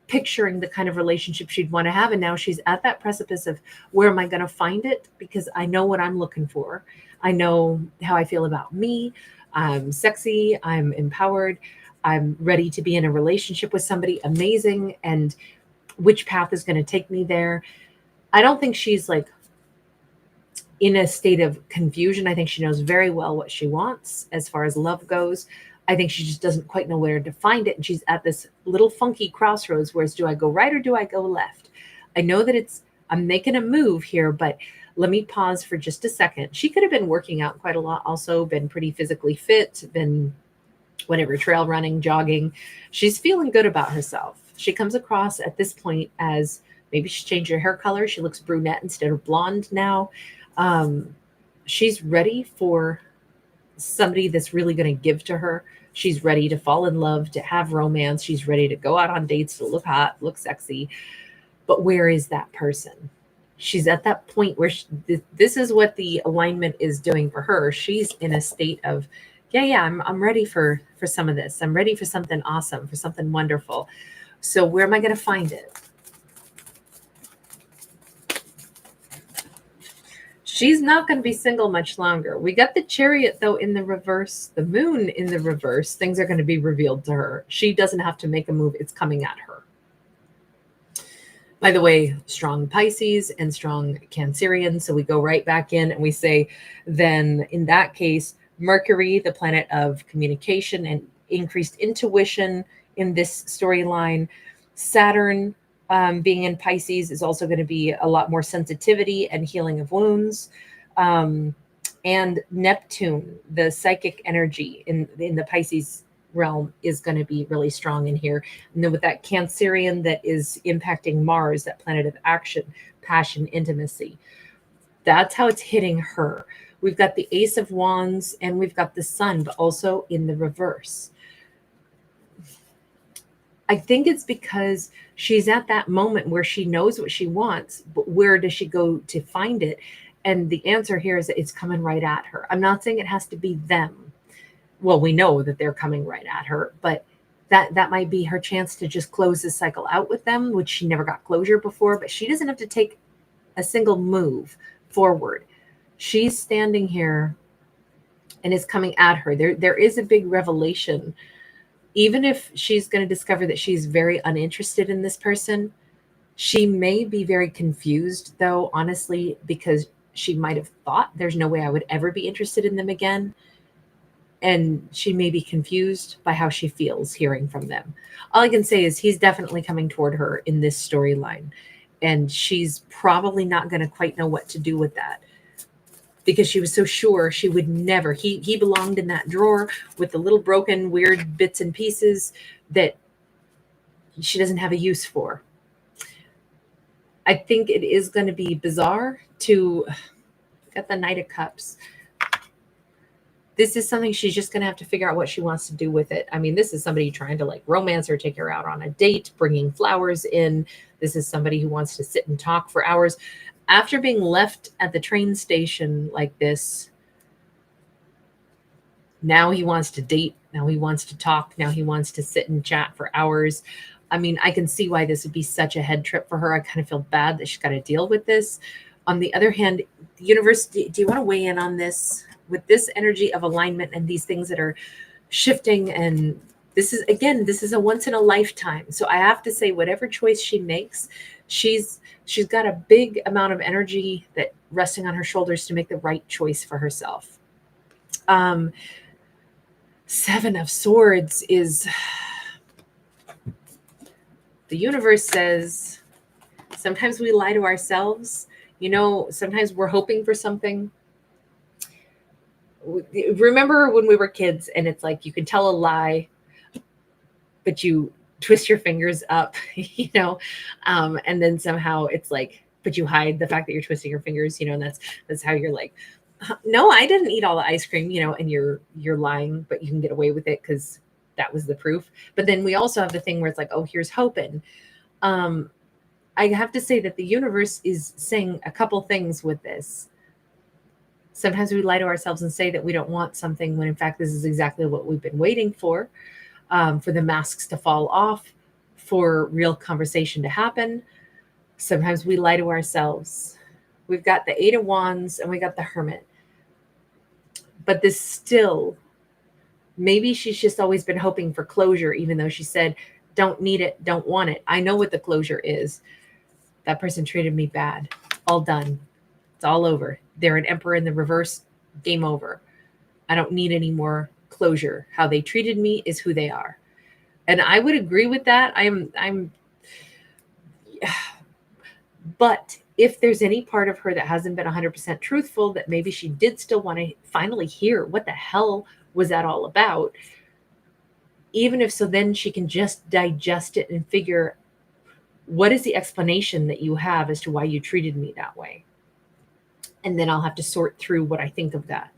picturing the kind of relationship she'd want to have. And now she's at that precipice of, where am I going to find it? Because I know what I'm looking for. I know how I feel about me. I'm sexy. I'm empowered. I'm ready to be in a relationship with somebody amazing. And which path is going to take me there? I don't think she's like in a state of confusion. I think she knows very well what she wants as far as love goes. I think she just doesn't quite know where to find it. And she's at this little funky crossroads. Whereas, do I go right or do I go left? I know that I'm making a move here, but let me pause for just a second. She could have been working out quite a lot, also been pretty physically fit, been whatever, trail running, jogging. She's feeling good about herself. She comes across at this point as, maybe she changed her hair color. She looks brunette instead of blonde now. She's ready for somebody that's really going to give to her. She's ready to fall in love, to have romance. She's ready to go out on dates, to look hot, look sexy. But where is that person? She's at that point where this is what the alignment is doing for her. She's in a state of, I'm ready for some of this. I'm ready for something awesome, for something wonderful. So where am I going to find it? She's not going to be single much longer. We got the Chariot, though, in the reverse, the Moon in the reverse. Things are going to be revealed to her. She doesn't have to make a move. It's coming at her. By the way, strong Pisces and strong Cancerian. So we go right back in and we say, then in that case, Mercury, the planet of communication and increased intuition in this storyline, Saturn, being in Pisces, is also going to be a lot more sensitivity and healing of wounds. And Neptune, the psychic energy in the Pisces realm, is going to be really strong in here. And then with that Cancerian that is impacting Mars, that planet of action, passion, intimacy, that's how it's hitting her. We've got the Ace of Wands and we've got the Sun, but also in the reverse. I think it's because she's at that moment where she knows what she wants, but where does she go to find it? And the answer here is that it's coming right at her. I'm not saying it has to be them. Well, we know that they're coming right at her, but that might be her chance to just close this cycle out with them, which she never got closure before, but she doesn't have to take a single move forward. She's standing here and it's coming at her. There is a big revelation. Even if she's going to discover that she's very uninterested in this person, She may be very confused, though, honestly, because she might have thought there's no way I would ever be interested in them again. And she may be confused by how she feels hearing from them. All I can say is he's definitely coming toward her in this storyline. And she's probably not going to quite know what to do with that, because she was so sure she would never. He belonged in that drawer with the little broken, weird bits and pieces that she doesn't have a use for. I think it is going to be bizarre to get the Knight of Cups. This is something she's just going to have to figure out what she wants to do with it. I mean, this is somebody trying to like romance her, take her out on a date, bringing flowers in. This is somebody who wants to sit and talk for hours. After being left at the train station like this, now he wants to date. Now he wants to talk. Now he wants to sit and chat for hours. I mean, I can see why this would be such a head trip for her. I kind of feel bad that she's got to deal with this. On the other hand, the universe, do you want to weigh in on this? With this energy of alignment and these things that are shifting, and this is a once in a lifetime. So I have to say, whatever choice she makes, she's got a big amount of energy that resting on her shoulders to make the right choice for herself. Seven of Swords is, the universe says, sometimes we lie to ourselves. Sometimes we're hoping for something. Remember when we were kids and it's like you can tell a lie, but you twist your fingers up, and then somehow it's like, but you hide the fact that you're twisting your fingers, and that's how you're like, no, I didn't eat all the ice cream, and you're lying, but you can get away with it because that was the proof. But then we also have the thing where it's like, oh, here's hoping. I have to say that the universe is saying a couple things with this. Sometimes we lie to ourselves and say that we don't want something when in fact this is exactly what we've been waiting for the masks to fall off, for real conversation to happen. Sometimes we lie to ourselves. We've got the Eight of Wands and we got the Hermit. But this still, maybe she's just always been hoping for closure, even though she said, don't need it, don't want it. I know what the closure is. That person treated me bad. All done. It's all over. They're an Emperor in the reverse. Game over. I don't need any more closure. How they treated me is who they are. And I would agree with that. But if there's any part of her that hasn't been 100% truthful, that maybe she did still want to finally hear what the hell was that all about, even if so, then she can just digest it and figure, what is the explanation that you have as to why you treated me that way? And then I'll have to sort through what I think of that.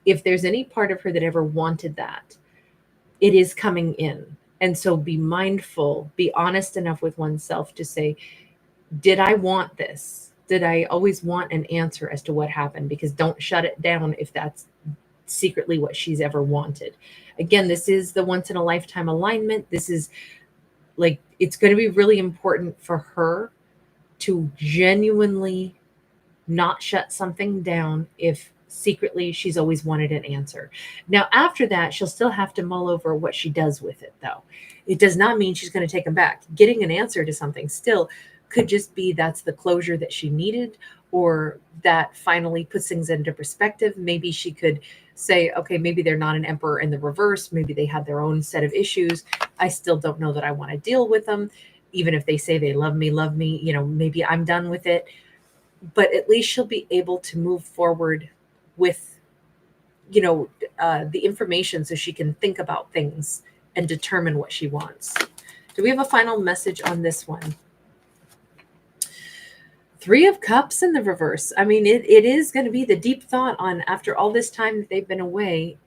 If there's any part of her that ever wanted that, it is coming in. And so be mindful, be honest enough with oneself to say, did I want this? Did I always want an answer as to what happened? Because don't shut it down if that's secretly what she's ever wanted. Again, this is the once in a lifetime alignment. This is like, it's going to be really important for her to genuinely not shut something down if secretly she's always wanted an answer. Now, after that, she'll still have to mull over what she does with it, though. It does not mean she's going to take them back. Getting an answer to something still could just be that's the closure that she needed, or that finally puts things into perspective. Maybe she could say, okay, maybe they're not an Emperor in the reverse. Maybe they had their own set of issues. I still don't know that I want to deal with them. Even if they say they love me, maybe I'm done with it. But at least she'll be able to move forward with, the information so she can think about things and determine what she wants. Do we have a final message on this one? Three of Cups in the reverse. I mean, it is going to be the deep thought on, after all this time that they've been away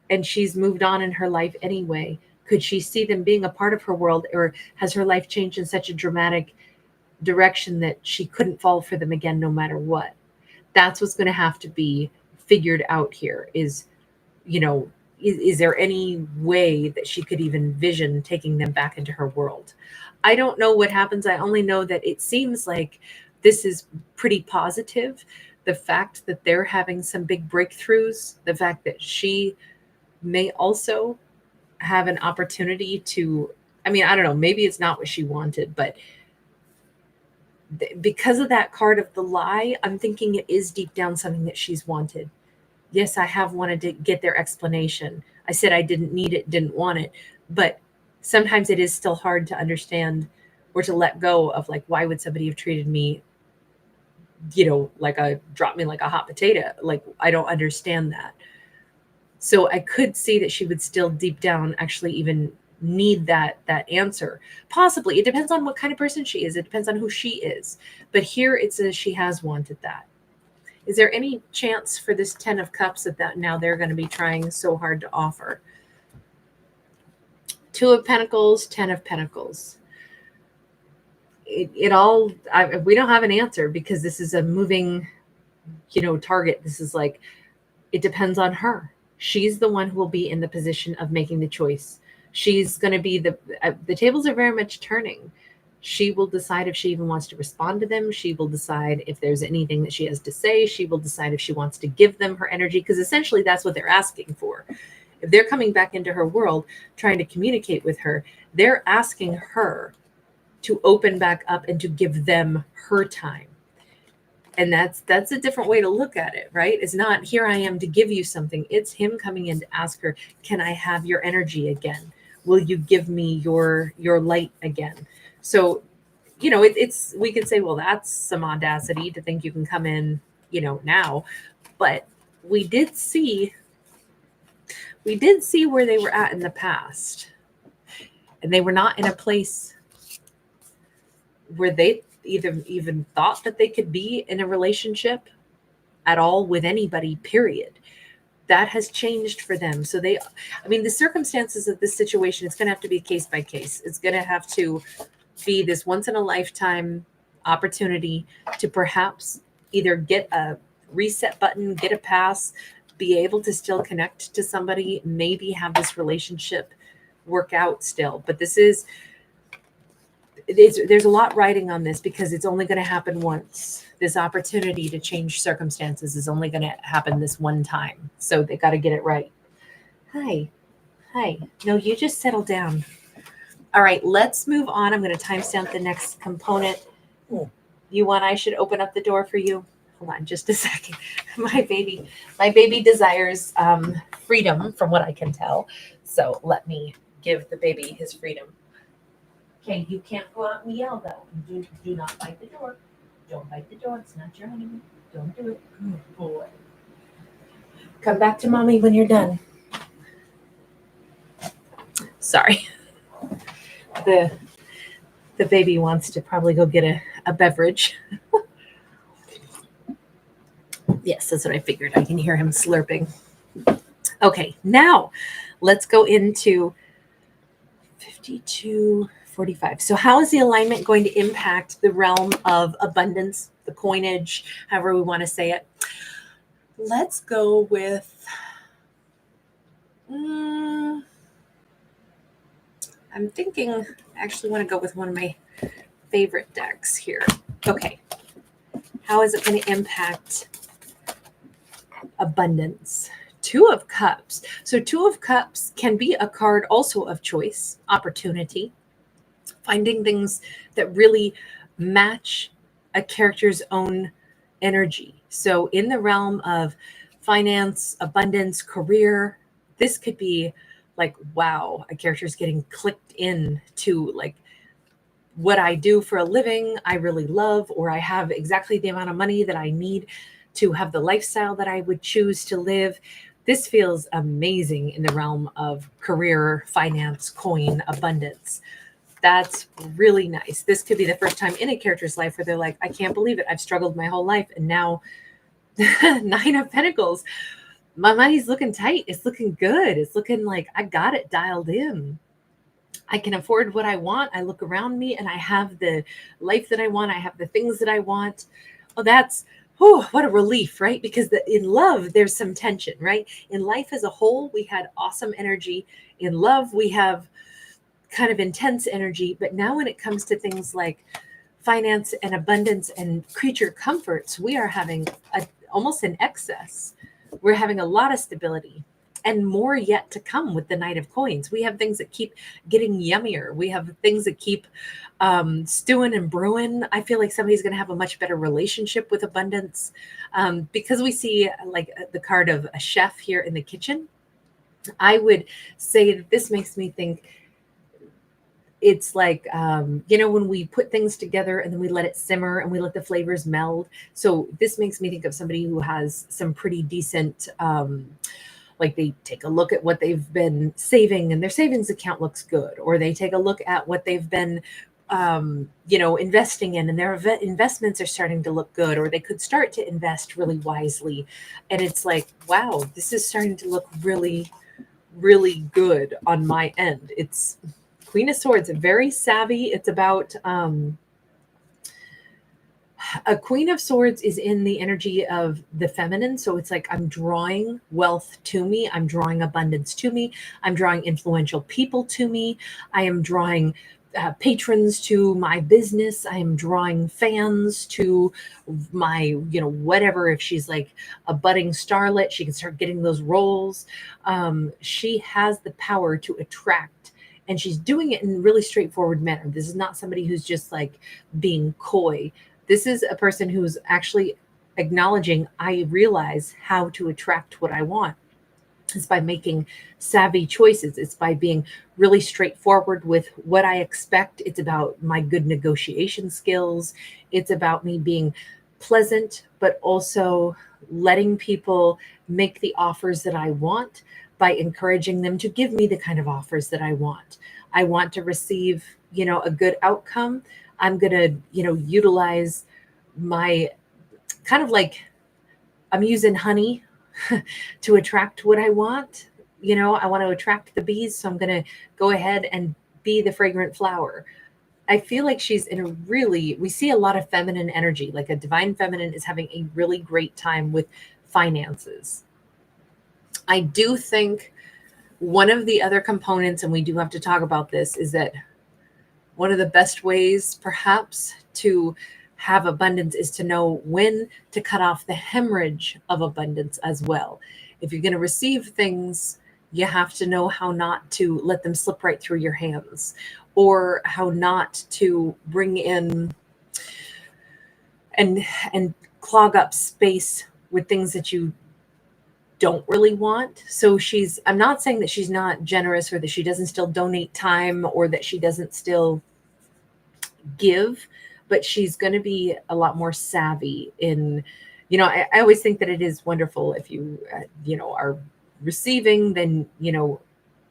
and she's moved on in her life anyway, could she see them being a part of her world, or has her life changed in such a dramatic direction that she couldn't fall for them again no matter what? That's what's going to have to be figured out here is, is there any way that she could even vision taking them back into her world? I don't know what happens. I only know that it seems like this is pretty positive. The fact that they're having some big breakthroughs, the fact that she may also have an opportunity to, I mean, I don't know, maybe it's not what she wanted, but Because of that card of the lie, I'm thinking it is deep down something that she's wanted. Yes, I have wanted to get their explanation. I said I didn't need it, didn't want it, but sometimes it is still hard to understand or to let go of, like, why would somebody have treated me, like dropped me like a hot potato? Like, I don't understand that. So I could see that she would still deep down actually even need that answer. Possibly. It depends on what kind of person she is. It depends on who she is. But here it says she has wanted that. Is there any chance for this 10 of Cups that now they're going to be trying so hard to offer? 2 of Pentacles, 10 of Pentacles. We don't have an answer because this is a moving, target. This is like, it depends on her. She's the one who will be in the position of making the choice. She's going to be the tables are very much turning. She will decide if she even wants to respond to them. She will decide if there's anything that she has to say. She will decide if she wants to give them her energy, because essentially that's what they're asking for. If they're coming back into her world, trying to communicate with her, they're asking her to open back up and to give them her time. And that's a different way to look at it, right? It's not, here I am to give you something. It's him coming in to ask her, can I have your energy again? Will you give me your light again? So, it's we could say, well, that's some audacity to think you can come in, now. But we did see where they were at in the past. And they were not in a place where they even thought that they could be in a relationship at all with anybody, period. That has changed for them. So the circumstances of this situation, it's going to have to be case by case. It's going to have to be this once in a lifetime opportunity to perhaps either get a reset button, get a pass, be able to still connect to somebody, maybe have this relationship work out still. But there's a lot riding on this because it's only going to happen once. This opportunity to change circumstances is only going to happen this one time. So they got to get it right. Hi. No, you just settle down. All right, let's move on. I'm going to timestamp the next component. I should open up the door for you? Hold on just a second. My baby desires freedom, from what I can tell. So let me give the baby his freedom. Okay, you can't go out and yell, though. Do not bite the door. Don't bite the door. It's not your honeymoon. Don't do it. Good boy. Come back to mommy when you're done. Sorry. The baby wants to probably go get a beverage. Yes, that's what I figured. I can hear him slurping. Okay, now let's go into 5245. So how is the alignment going to impact the realm of abundance, the coinage, however we want to say it? Let's go with, I'm thinking, I actually want to go with one of my favorite decks here. Okay. How is it going to impact abundance? 2 of Cups. So 2 of Cups can be a card also of choice, opportunity, finding things that really match a character's own energy. So in the realm of finance, abundance, career, this could be like, wow, a character's getting clicked in to like what I do for a living, I really love, or I have exactly the amount of money that I need to have the lifestyle that I would choose to live. This feels amazing in the realm of career, finance, coin, abundance. That's really nice. This could be the first time in a character's life where they're like, I can't believe it. I've struggled my whole life. And now 9 of Pentacles, my money's looking tight. It's looking good. It's looking like I got it dialed in. I can afford what I want. I look around me and I have the life that I want. I have the things that I want. Oh, that's, what a relief, right? Because in love, there's some tension, right? In life as a whole, we had awesome energy. In love, we have kind of intense energy. But now when it comes to things like finance and abundance and creature comforts, we are having almost an excess. We're having a lot of stability. and more yet to come with the Knight of Coins. We have things that keep getting yummier. We have things that keep stewing and brewing. I feel like somebody's going to have a much better relationship with abundance, because we see like the card of a chef here in the kitchen. I would say that this makes me think it's like, when we put things together and then we let it simmer and we let the flavors meld. So this makes me think of somebody who has some pretty decent, like they take a look at what they've been saving and their savings account looks good, or they take a look at what they've been investing in, and their investments are starting to look good, or they could start to invest really wisely. And it's like, wow, this is starting to look really, really good on my end. It's Queen of Swords, very savvy. It's about a Queen of Swords is in the energy of the feminine. So it's like, I'm drawing wealth to me. I'm drawing abundance to me. I'm drawing influential people to me. I am drawing patrons to my business. I am drawing fans to my, whatever. If she's like a budding starlet, she can start getting those roles. She has the power to attract, and she's doing it in a really straightforward manner. This is not somebody who's just like being coy. This is a person who's actually acknowledging, I realize how to attract what I want. It's by making savvy choices. It's by being really straightforward with what I expect. It's about my good negotiation skills. It's about me being pleasant, but also letting people make the offers that I want, by encouraging them to give me the kind of offers that I want. I want to receive, a good outcome. I'm going to, utilize my kind of like, I'm using honey to attract what I want. I want to attract the bees. So I'm going to go ahead and be the fragrant flower. I feel like she's in we see a lot of feminine energy, like a divine feminine is having a really great time with finances. I do think one of the other components, and we do have to talk about this, is that one of the best ways perhaps to have abundance is to know when to cut off the hemorrhage of abundance as well. If you're going to receive things, you have to know how not to let them slip right through your hands, or how not to bring in and clog up space with things that you don't really want. So I'm not saying that she's not generous, or that she doesn't still donate time, or that she doesn't still give, but she's going to be a lot more savvy in, I always think that it is wonderful if you, are receiving, then,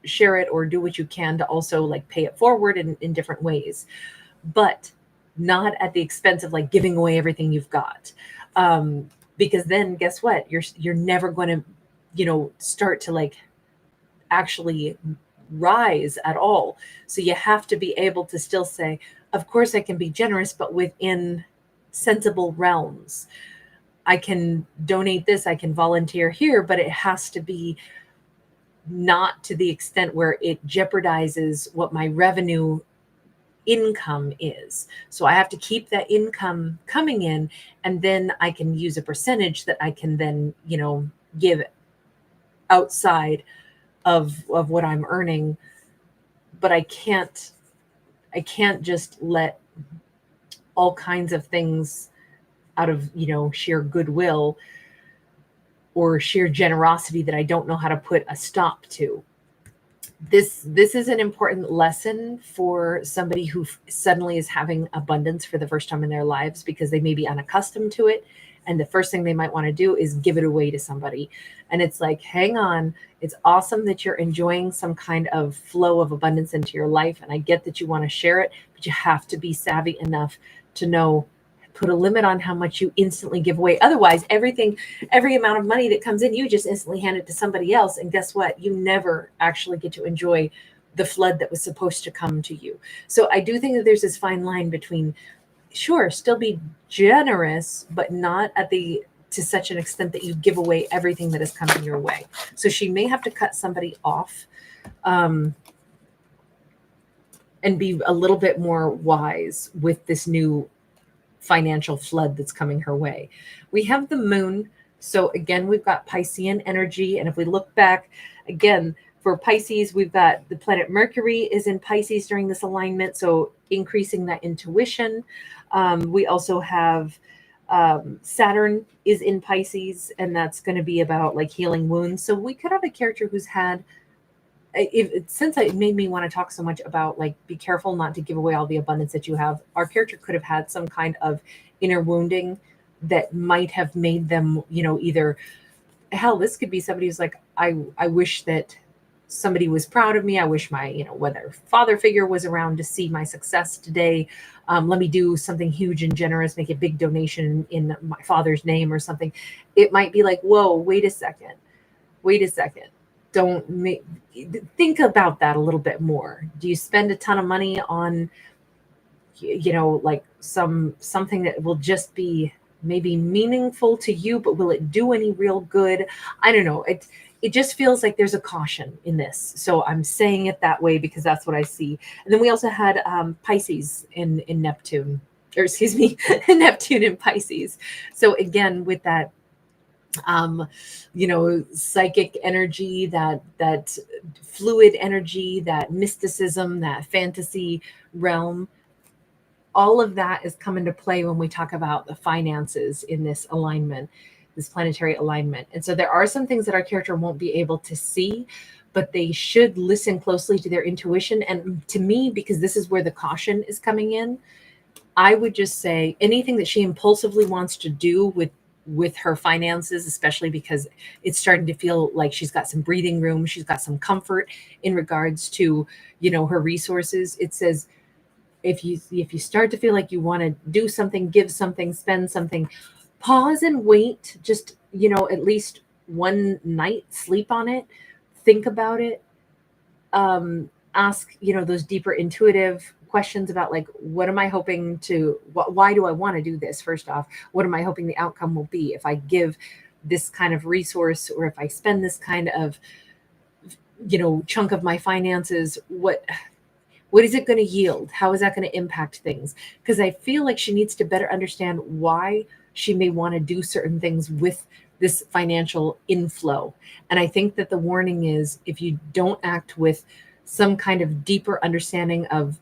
share it or do what you can to also like pay it forward in different ways, but not at the expense of like giving away everything you've got. Because then guess what? You're never going to, start to like actually rise at all. So you have to be able to still say, of course I can be generous, but within sensible realms. I can donate this, I can volunteer here, but it has to be not to the extent where it jeopardizes what my revenue income is. So I have to keep that income coming in, and then I can use a percentage that I can then, give outside of what I'm earning. But I can't just let all kinds of things out of, sheer goodwill or sheer generosity that I don't know how to put a stop to. This is an important lesson for somebody who suddenly is having abundance for the first time in their lives, because they may be unaccustomed to it. And the first thing they might want to do is give it away to somebody. And it's like, hang on, it's awesome that you're enjoying some kind of flow of abundance into your life. And I get that you want to share it, but you have to be savvy enough to know, put a limit on how much you instantly give away. Otherwise, every amount of money that comes in, you just instantly hand it to somebody else. And guess what? You never actually get to enjoy the flood that was supposed to come to you. So I do think that there's this fine line between, sure, still be generous, but not to such an extent that you give away everything that is coming your way. So she may have to cut somebody off, and be a little bit more wise with this new financial flood that's coming her way. We have the moon. So again, we've got Piscean energy. And if we look back again, for Pisces, we've got the planet Mercury is in Pisces during this alignment, so increasing that intuition. We also have Saturn is in Pisces, and that's going to be about like healing wounds. So we could have a character who's had, since it made me want to talk so much about like be careful not to give away all the abundance that you have. Our character could have had some kind of inner wounding that might have made them, either, hell, this could be somebody who's like, I wish that somebody was proud of me. I wish my, whether father figure was around to see my success today. Let me do something huge and generous, make a big donation in my father's name or something. It might be like, whoa, wait a second. Don't think about that a little bit more. Do you spend a ton of money on, like something that will just be maybe meaningful to you, but will it do any real good? I don't know. It just feels like there's a caution in this. So I'm saying it that way because that's what I see. And then we also had Pisces in Neptune, or excuse me, Neptune in Pisces. So again, with that, psychic energy, that fluid energy, that mysticism, that fantasy realm, all of that is come into play when we talk about the finances in this alignment, this planetary alignment. And so there are some things that our character won't be able to see, but they should listen closely to their intuition. And to me, because this is where the caution is coming in, I would just say anything that she impulsively wants to do with her finances, especially because it's starting to feel like she's got some breathing room, she's got some comfort in regards to, her resources. It says, if you start to feel like you want to do something, give something, spend something, pause and wait, just, at least one night, sleep on it, think about it, ask, those deeper intuitive questions about like, what am I hoping to, why do I want to do this? First off, what am I hoping the outcome will be if I give this kind of resource, or if I spend this kind of, chunk of my finances? What is it going to yield? How is that going to impact things? Because I feel like she needs to better understand why she may want to do certain things with this financial inflow. And I think that the warning is, if you don't act with some kind of deeper understanding of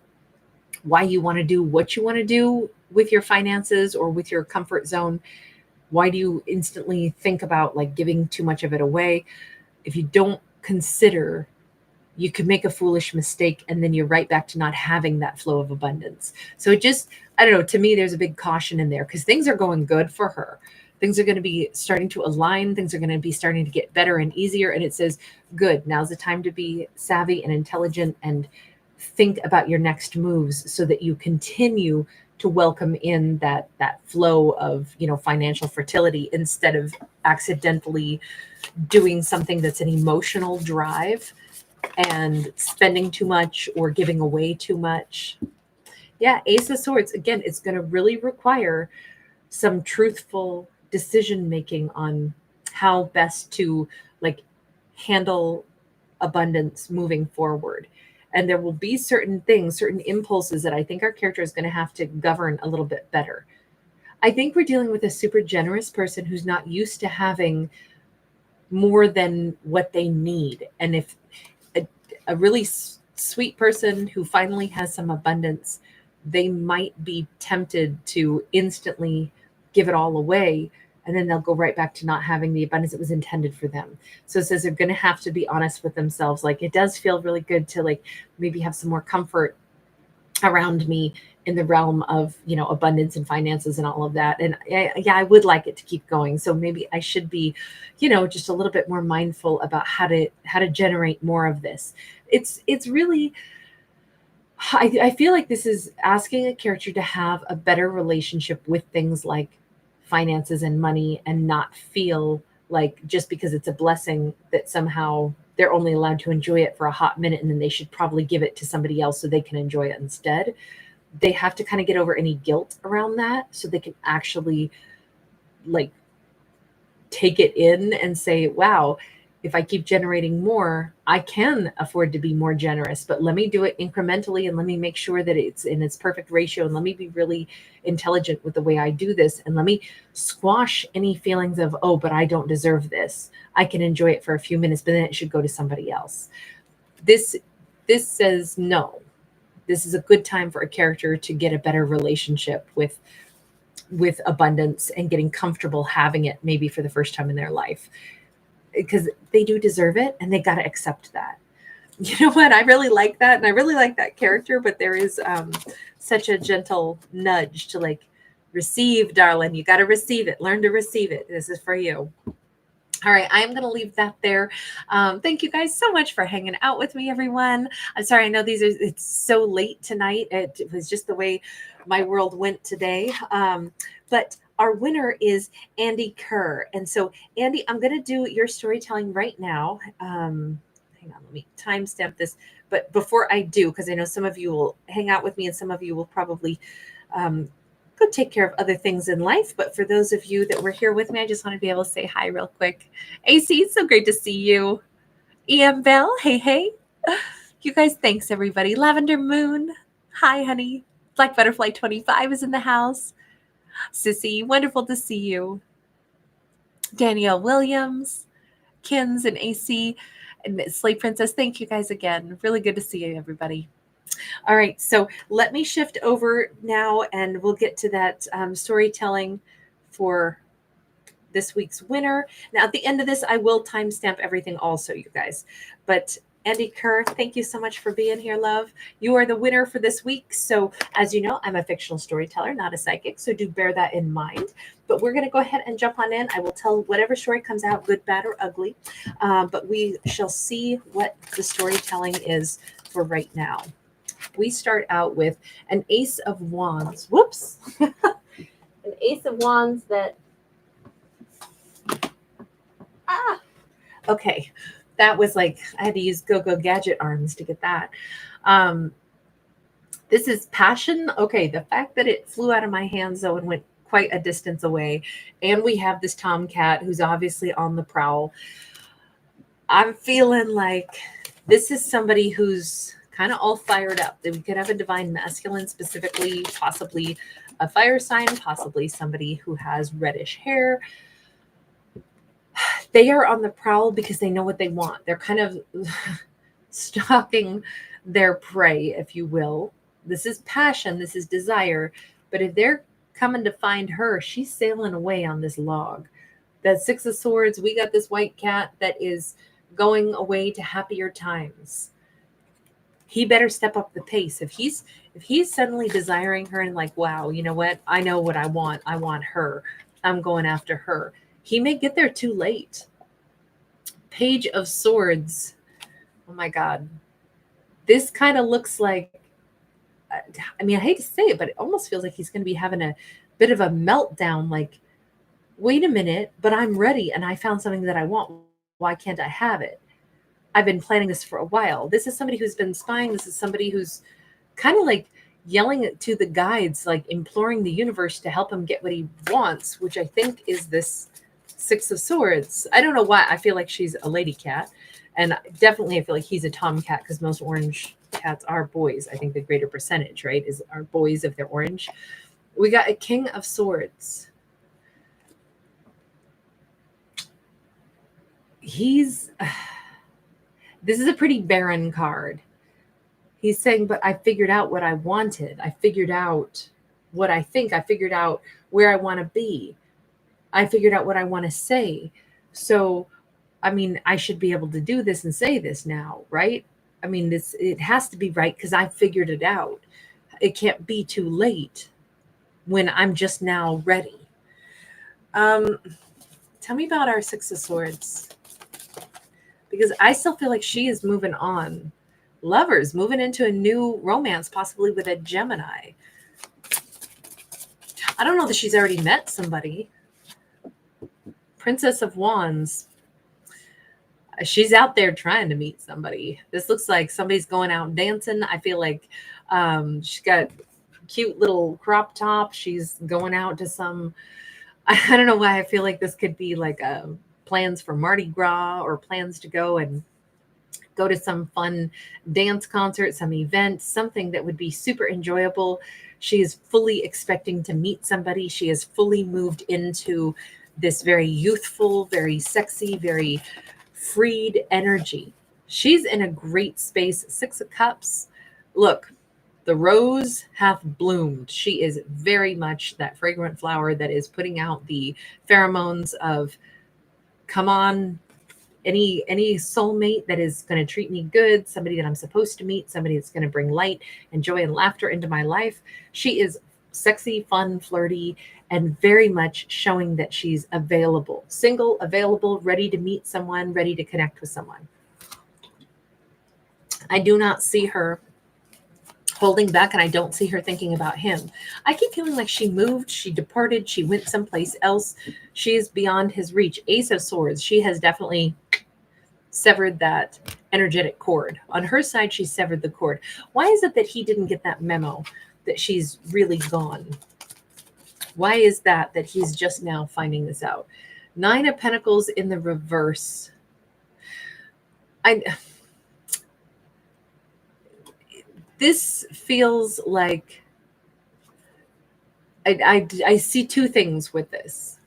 why you want to do what you want to do with your finances or with your comfort zone, why do you instantly think about like giving too much of it away? If you don't consider, you could make a foolish mistake, and then you're right back to not having that flow of abundance. So it just, I don't know, to me, there's a big caution in there because things are going good for her. Things are going to be starting to align. Things are going to be starting to get better and easier. And it says, good, now's the time to be savvy and intelligent and think about your next moves so that you continue to welcome in that flow of, financial fertility, instead of accidentally doing something that's an emotional drive and spending too much or giving away too much. Yeah, Ace of Swords, again, it's going to really require some truthful decision making on how best to like handle abundance moving forward. And there will be certain things, certain impulses that I think our character is going to have to govern a little bit better. I think we're dealing with a super generous person who's not used to having more than what they need. And if a really sweet person who finally has some abundance, they might be tempted to instantly give it all away, and then they'll go right back to not having the abundance that was intended for them. So it says they're going to have to be honest with themselves. Like, it does feel really good to like maybe have some more comfort around me in the realm of, abundance and finances and all of that. And I would like it to keep going. So maybe I should be, just a little bit more mindful about how to generate more of this. It's really, I feel like this is asking a character to have a better relationship with things like finances and money, and not feel like just because it's a blessing that somehow they're only allowed to enjoy it for a hot minute, and then they should probably give it to somebody else so they can enjoy it instead. They have to kind of get over any guilt around that so they can actually like take it in and say, wow, if I keep generating more, I can afford to be more generous, but let me do it incrementally and let me make sure that it's in its perfect ratio. And let me be really intelligent with the way I do this. And let me squash any feelings of, oh, but I don't deserve this. I can enjoy it for a few minutes, but then it should go to somebody else. This says no. This is a good time for a character to get a better relationship with abundance and getting comfortable having it maybe for the first time in their life, because they do deserve it and they got to accept that. You know what? I really like that. And I really like that character, but there is such a gentle nudge to like, receive, darling. You got to receive it. Learn to receive it. This is for you. All right, I'm going to leave that there. Thank you guys so much for hanging out with me, everyone. I'm sorry, I know it's so late tonight. It was just the way my world went today. But our winner is Andy Kerr. And so, Andy, I'm going to do your storytelling right now. Hang on, let me timestamp this. But before I do, because I know some of you will hang out with me and some of you will probably go take care of other things in life. But for those of you that were here with me, I just want to be able to say hi real quick. AC, it's so great to see you. EM Bell, hey. You guys, thanks everybody. Lavender Moon, hi honey. Black Butterfly 25 is in the house. Sissy, wonderful to see you. Danielle Williams, Kins and AC, and Slay Princess, thank you guys again. Really good to see you, everybody. All right, so let me shift over now and we'll get to that storytelling for this week's winner. Now, at the end of this, I will timestamp everything also, you guys. But Andy Kerr, thank you so much for being here, love. You are the winner for this week. So as you know, I'm a fictional storyteller, not a psychic. So do bear that in mind. But we're going to go ahead and jump on in. I will tell whatever story comes out, good, bad, or ugly. But we shall see what the storytelling is for right now. We start out with an Ace of Wands. Whoops. An Ace of Wands that... Okay. That was like, I had to use go-go gadget arms to get that. This is passion. Okay. The fact that it flew out of my hands, though, and went quite a distance away. And we have this tomcat who's obviously on the prowl. I'm feeling like this is somebody who's kind of all fired up. We could have a divine masculine specifically, possibly a fire sign, possibly somebody who has reddish hair. They are on the prowl because they know what they want. They're kind of stalking their prey, if you will. This is passion. This is desire. But if they're coming to find her, she's sailing away on this log. That Six of Swords, we got this white cat that is going away to happier times. He better step up the pace. If he's suddenly desiring her and like, wow, you know what? I know what I want. I want her. I'm going after her. He may get there too late. Page of Swords. Oh my God. This kind of looks like, I mean, I hate to say it, but it almost feels like he's going to be having a bit of a meltdown. Like, wait a minute, but I'm ready and I found something that I want. Why can't I have it? I've been planning this for a while. This is somebody who's been spying. This is somebody who's kind of like yelling to the guides, like imploring the universe to help him get what he wants, which I think is this Six of Swords. I don't know why. I feel like she's a lady cat. And definitely I feel like he's a tomcat because most orange cats are boys. I think the greater percentage, right, are boys if they're orange. We got a King of Swords. This is a pretty barren card. He's saying, but I figured out what I wanted. I figured out what I think. I figured out where I want to be. I figured out what I want to say. So, I mean, I should be able to do this and say this now, right? I mean, it has to be right because I figured it out. It can't be too late when I'm just now ready. Tell me about our Six of Swords. Because I still feel like she is moving on. Lovers, moving into a new romance, possibly with a Gemini. I don't know that she's already met somebody. Princess of Wands. She's out there trying to meet somebody. This looks like somebody's going out dancing. I feel like she's got cute little crop top. She's going out to some... I don't know why I feel like this could be like a plans for Mardi Gras or plans to go to some fun dance concert, some event, something that would be super enjoyable. She is fully expecting to meet somebody. She is fully moved into this very youthful, very sexy, very freed energy. She's in a great space. Six of Cups. Look, the rose hath bloomed. She is very much that fragrant flower that is putting out the pheromones of, come on, any soulmate that is going to treat me good, somebody that I'm supposed to meet, somebody that's going to bring light and joy and laughter into my life. She is sexy, fun, flirty, and very much showing that she's available, single, available, ready to meet someone, ready to connect with someone. I do not see her holding back, and I don't see her thinking about him. I keep feeling like she moved, she departed, she went someplace else. She is beyond his reach. Ace of Swords. She has definitely severed that energetic cord. On her side, she severed the cord. Why is it that he didn't get that memo that she's really gone? Why is that he's just now finding this out? Nine of Pentacles in the reverse. This feels like I see two things with this.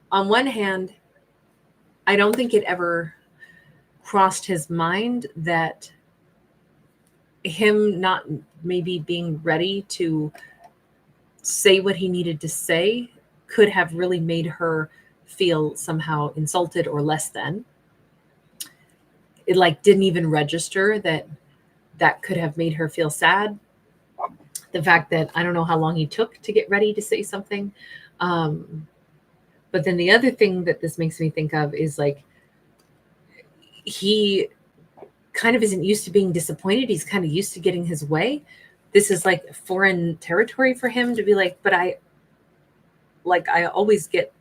On one hand, I don't think it ever crossed his mind that him not maybe being ready to say what he needed to say could have really made her feel somehow insulted or less than. It like didn't even register that could have made her feel sad. The fact that I don't know how long he took to get ready to say something. But then the other thing that this makes me think of is like, he kind of isn't used to being disappointed. He's kind of used to getting his way. This is like foreign territory for him to be like, but I always get,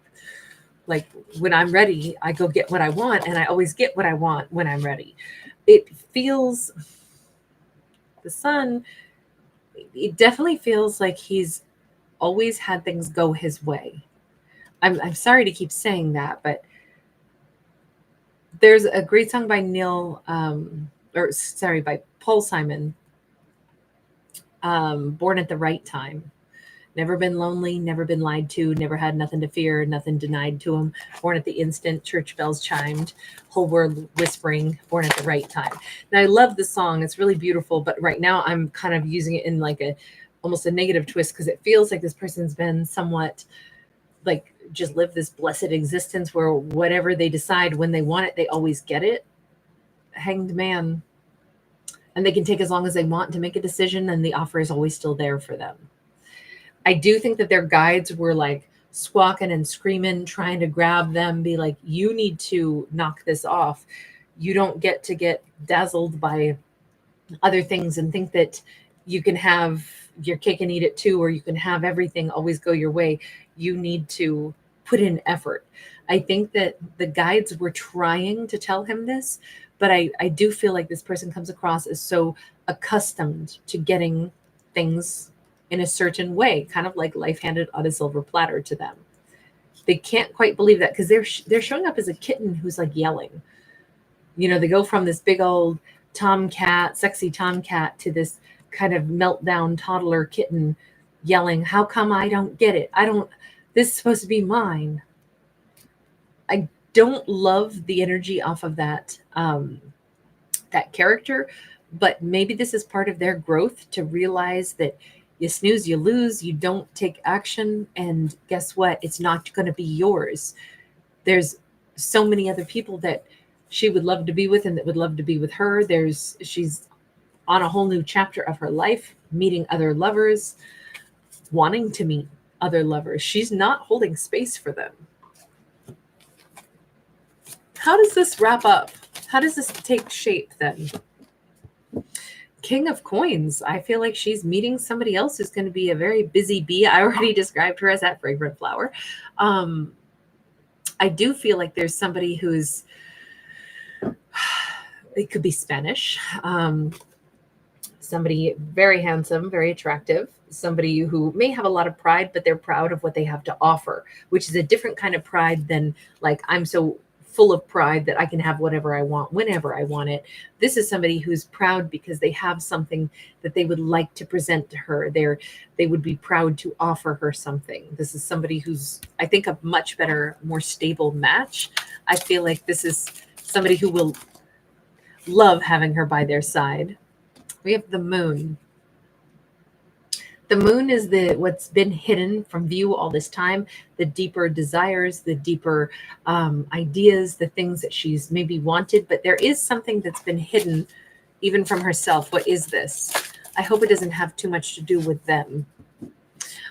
like, when I'm ready, I go get what I want, and I always get what I want when I'm ready. It feels, the Sun, it definitely feels like he's always had things go his way. I'm sorry to keep saying that, but there's a great song by by Paul Simon, Born at the Right Time. Never been lonely, never been lied to, never had nothing to fear, nothing denied to him. Born at the instant, church bells chimed, whole world whispering, born at the right time. Now, I love the song. It's really beautiful, but right now I'm kind of using it in like almost a negative twist, because it feels like this person's been somewhat like just live this blessed existence where whatever they decide when they want it, they always get it. Hanged man. And they can take as long as they want to make a decision, and the offer is always still there for them. I do think that their guides were like squawking and screaming, trying to grab them, be like, you need to knock this off. You don't get to get dazzled by other things and think that you can have your cake and eat it too, or you can have everything always go your way. You need to put in effort. I think that the guides were trying to tell him this, but I do feel like this person comes across as so accustomed to getting things in a certain way, kind of like life handed on a silver platter to them. They can't quite believe that, because they're showing up as a kitten who's like yelling. You know, they go from this big old tomcat, sexy tomcat, to this kind of meltdown toddler kitten yelling, how come I don't get it? This is supposed to be mine. I don't love the energy off of that character, but maybe this is part of their growth to realize that you snooze, you lose, you don't take action, and guess what? It's not going to be yours. There's so many other people that she would love to be with and that would love to be with her. She's on a whole new chapter of her life, meeting other lovers, wanting to meet other lovers. She's not holding space for them. How does this wrap up? How does this take shape then? King of Coins. I feel like she's meeting somebody else who's going to be a very busy bee. I already described her as that fragrant flower. I do feel like there's somebody who's, it could be Spanish, somebody very handsome, very attractive, somebody who may have a lot of pride, but they're proud of what they have to offer, which is a different kind of pride than like, I'm so full of pride that I can have whatever I want, whenever I want it. This is somebody who's proud because they have something that they would like to present to her. They would be proud to offer her something. This is somebody who's, I think, a much better, more stable match. I feel like this is somebody who will love having her by their side. We have the moon. The moon is what's been hidden from view all this time, the deeper desires, the deeper ideas, the things that she's maybe wanted, but there is something that's been hidden even from herself. What is this? I hope it doesn't have too much to do with them.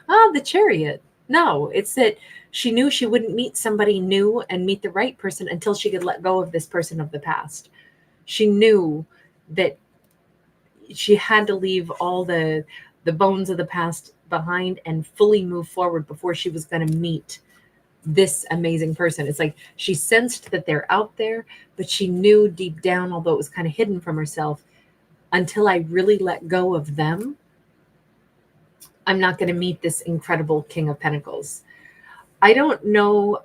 The Chariot. No, it's that she knew she wouldn't meet somebody new and meet the right person until she could let go of this person of the past. She knew that she had to leave all the bones of the past behind and fully move forward before she was going to meet this amazing person. It's like she sensed that they're out there, but she knew deep down, although it was kind of hidden from herself, until I really let go of them, I'm not going to meet this incredible King of Pentacles. I don't know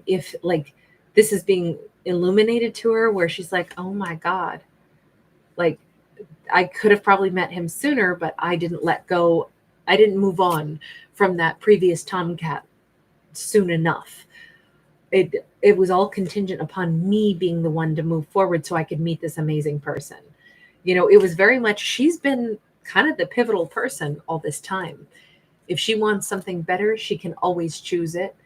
if like this is being illuminated to her where she's like, oh my God, like I could have probably met him sooner, but I didn't let go. I didn't move on from that previous Tomcat soon enough. It was all contingent upon me being the one to move forward so I could meet this amazing person. You know, it was very much, she's been kind of the pivotal person all this time. If she wants something better, she can always choose it.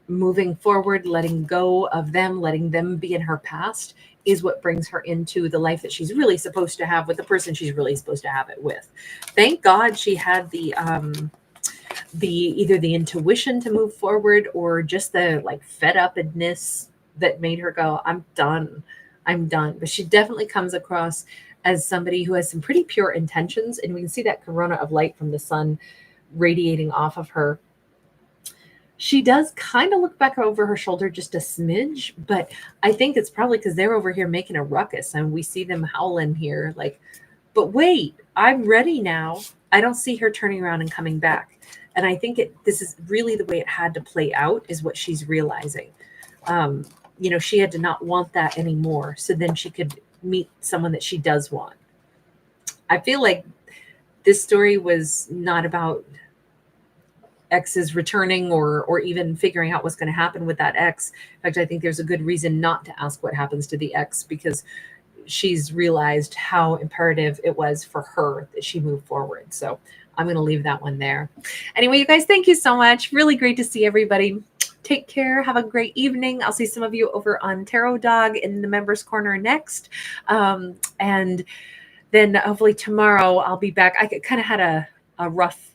Moving forward, letting go of them, letting them be in her past is what brings her into the life that she's really supposed to have with the person she's really supposed to have it with. Thank God she had the either the intuition to move forward or just the like fed upness that made her go, I'm done. But she definitely comes across as somebody who has some pretty pure intentions, and we can see that corona of light from the sun radiating off of her. She does kind of look back over her shoulder just a smidge, but I think it's probably because they're over here making a ruckus and we see them howling here like, but wait, I'm ready now. I don't see her turning around and coming back. And I think this is really the way it had to play out is what she's realizing. You know, she had to not want that anymore. So then she could meet someone that she does want. I feel like this story was not about exes returning or even figuring out what's going to happen with that ex. In fact, I think there's a good reason not to ask what happens to the ex because she's realized how imperative it was for her that she move forward. So I'm going to leave that one there. Anyway, you guys, thank you so much. Really great to see everybody. Take care. Have a great evening. I'll see some of you over on Tarot Dog in the Members Corner next. And then hopefully tomorrow I'll be back. I kind of had a rough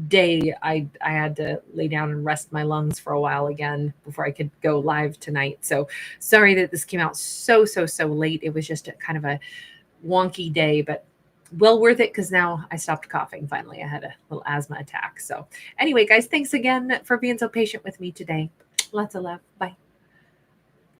day. I had to lay down and rest my lungs for a while again before I could go live tonight. So sorry that this came out so late. It was just a kind of a wonky day, but well worth it because now I stopped coughing finally. I had a little asthma attack. So anyway, guys, thanks again for being so patient with me today. Lots of love. Bye.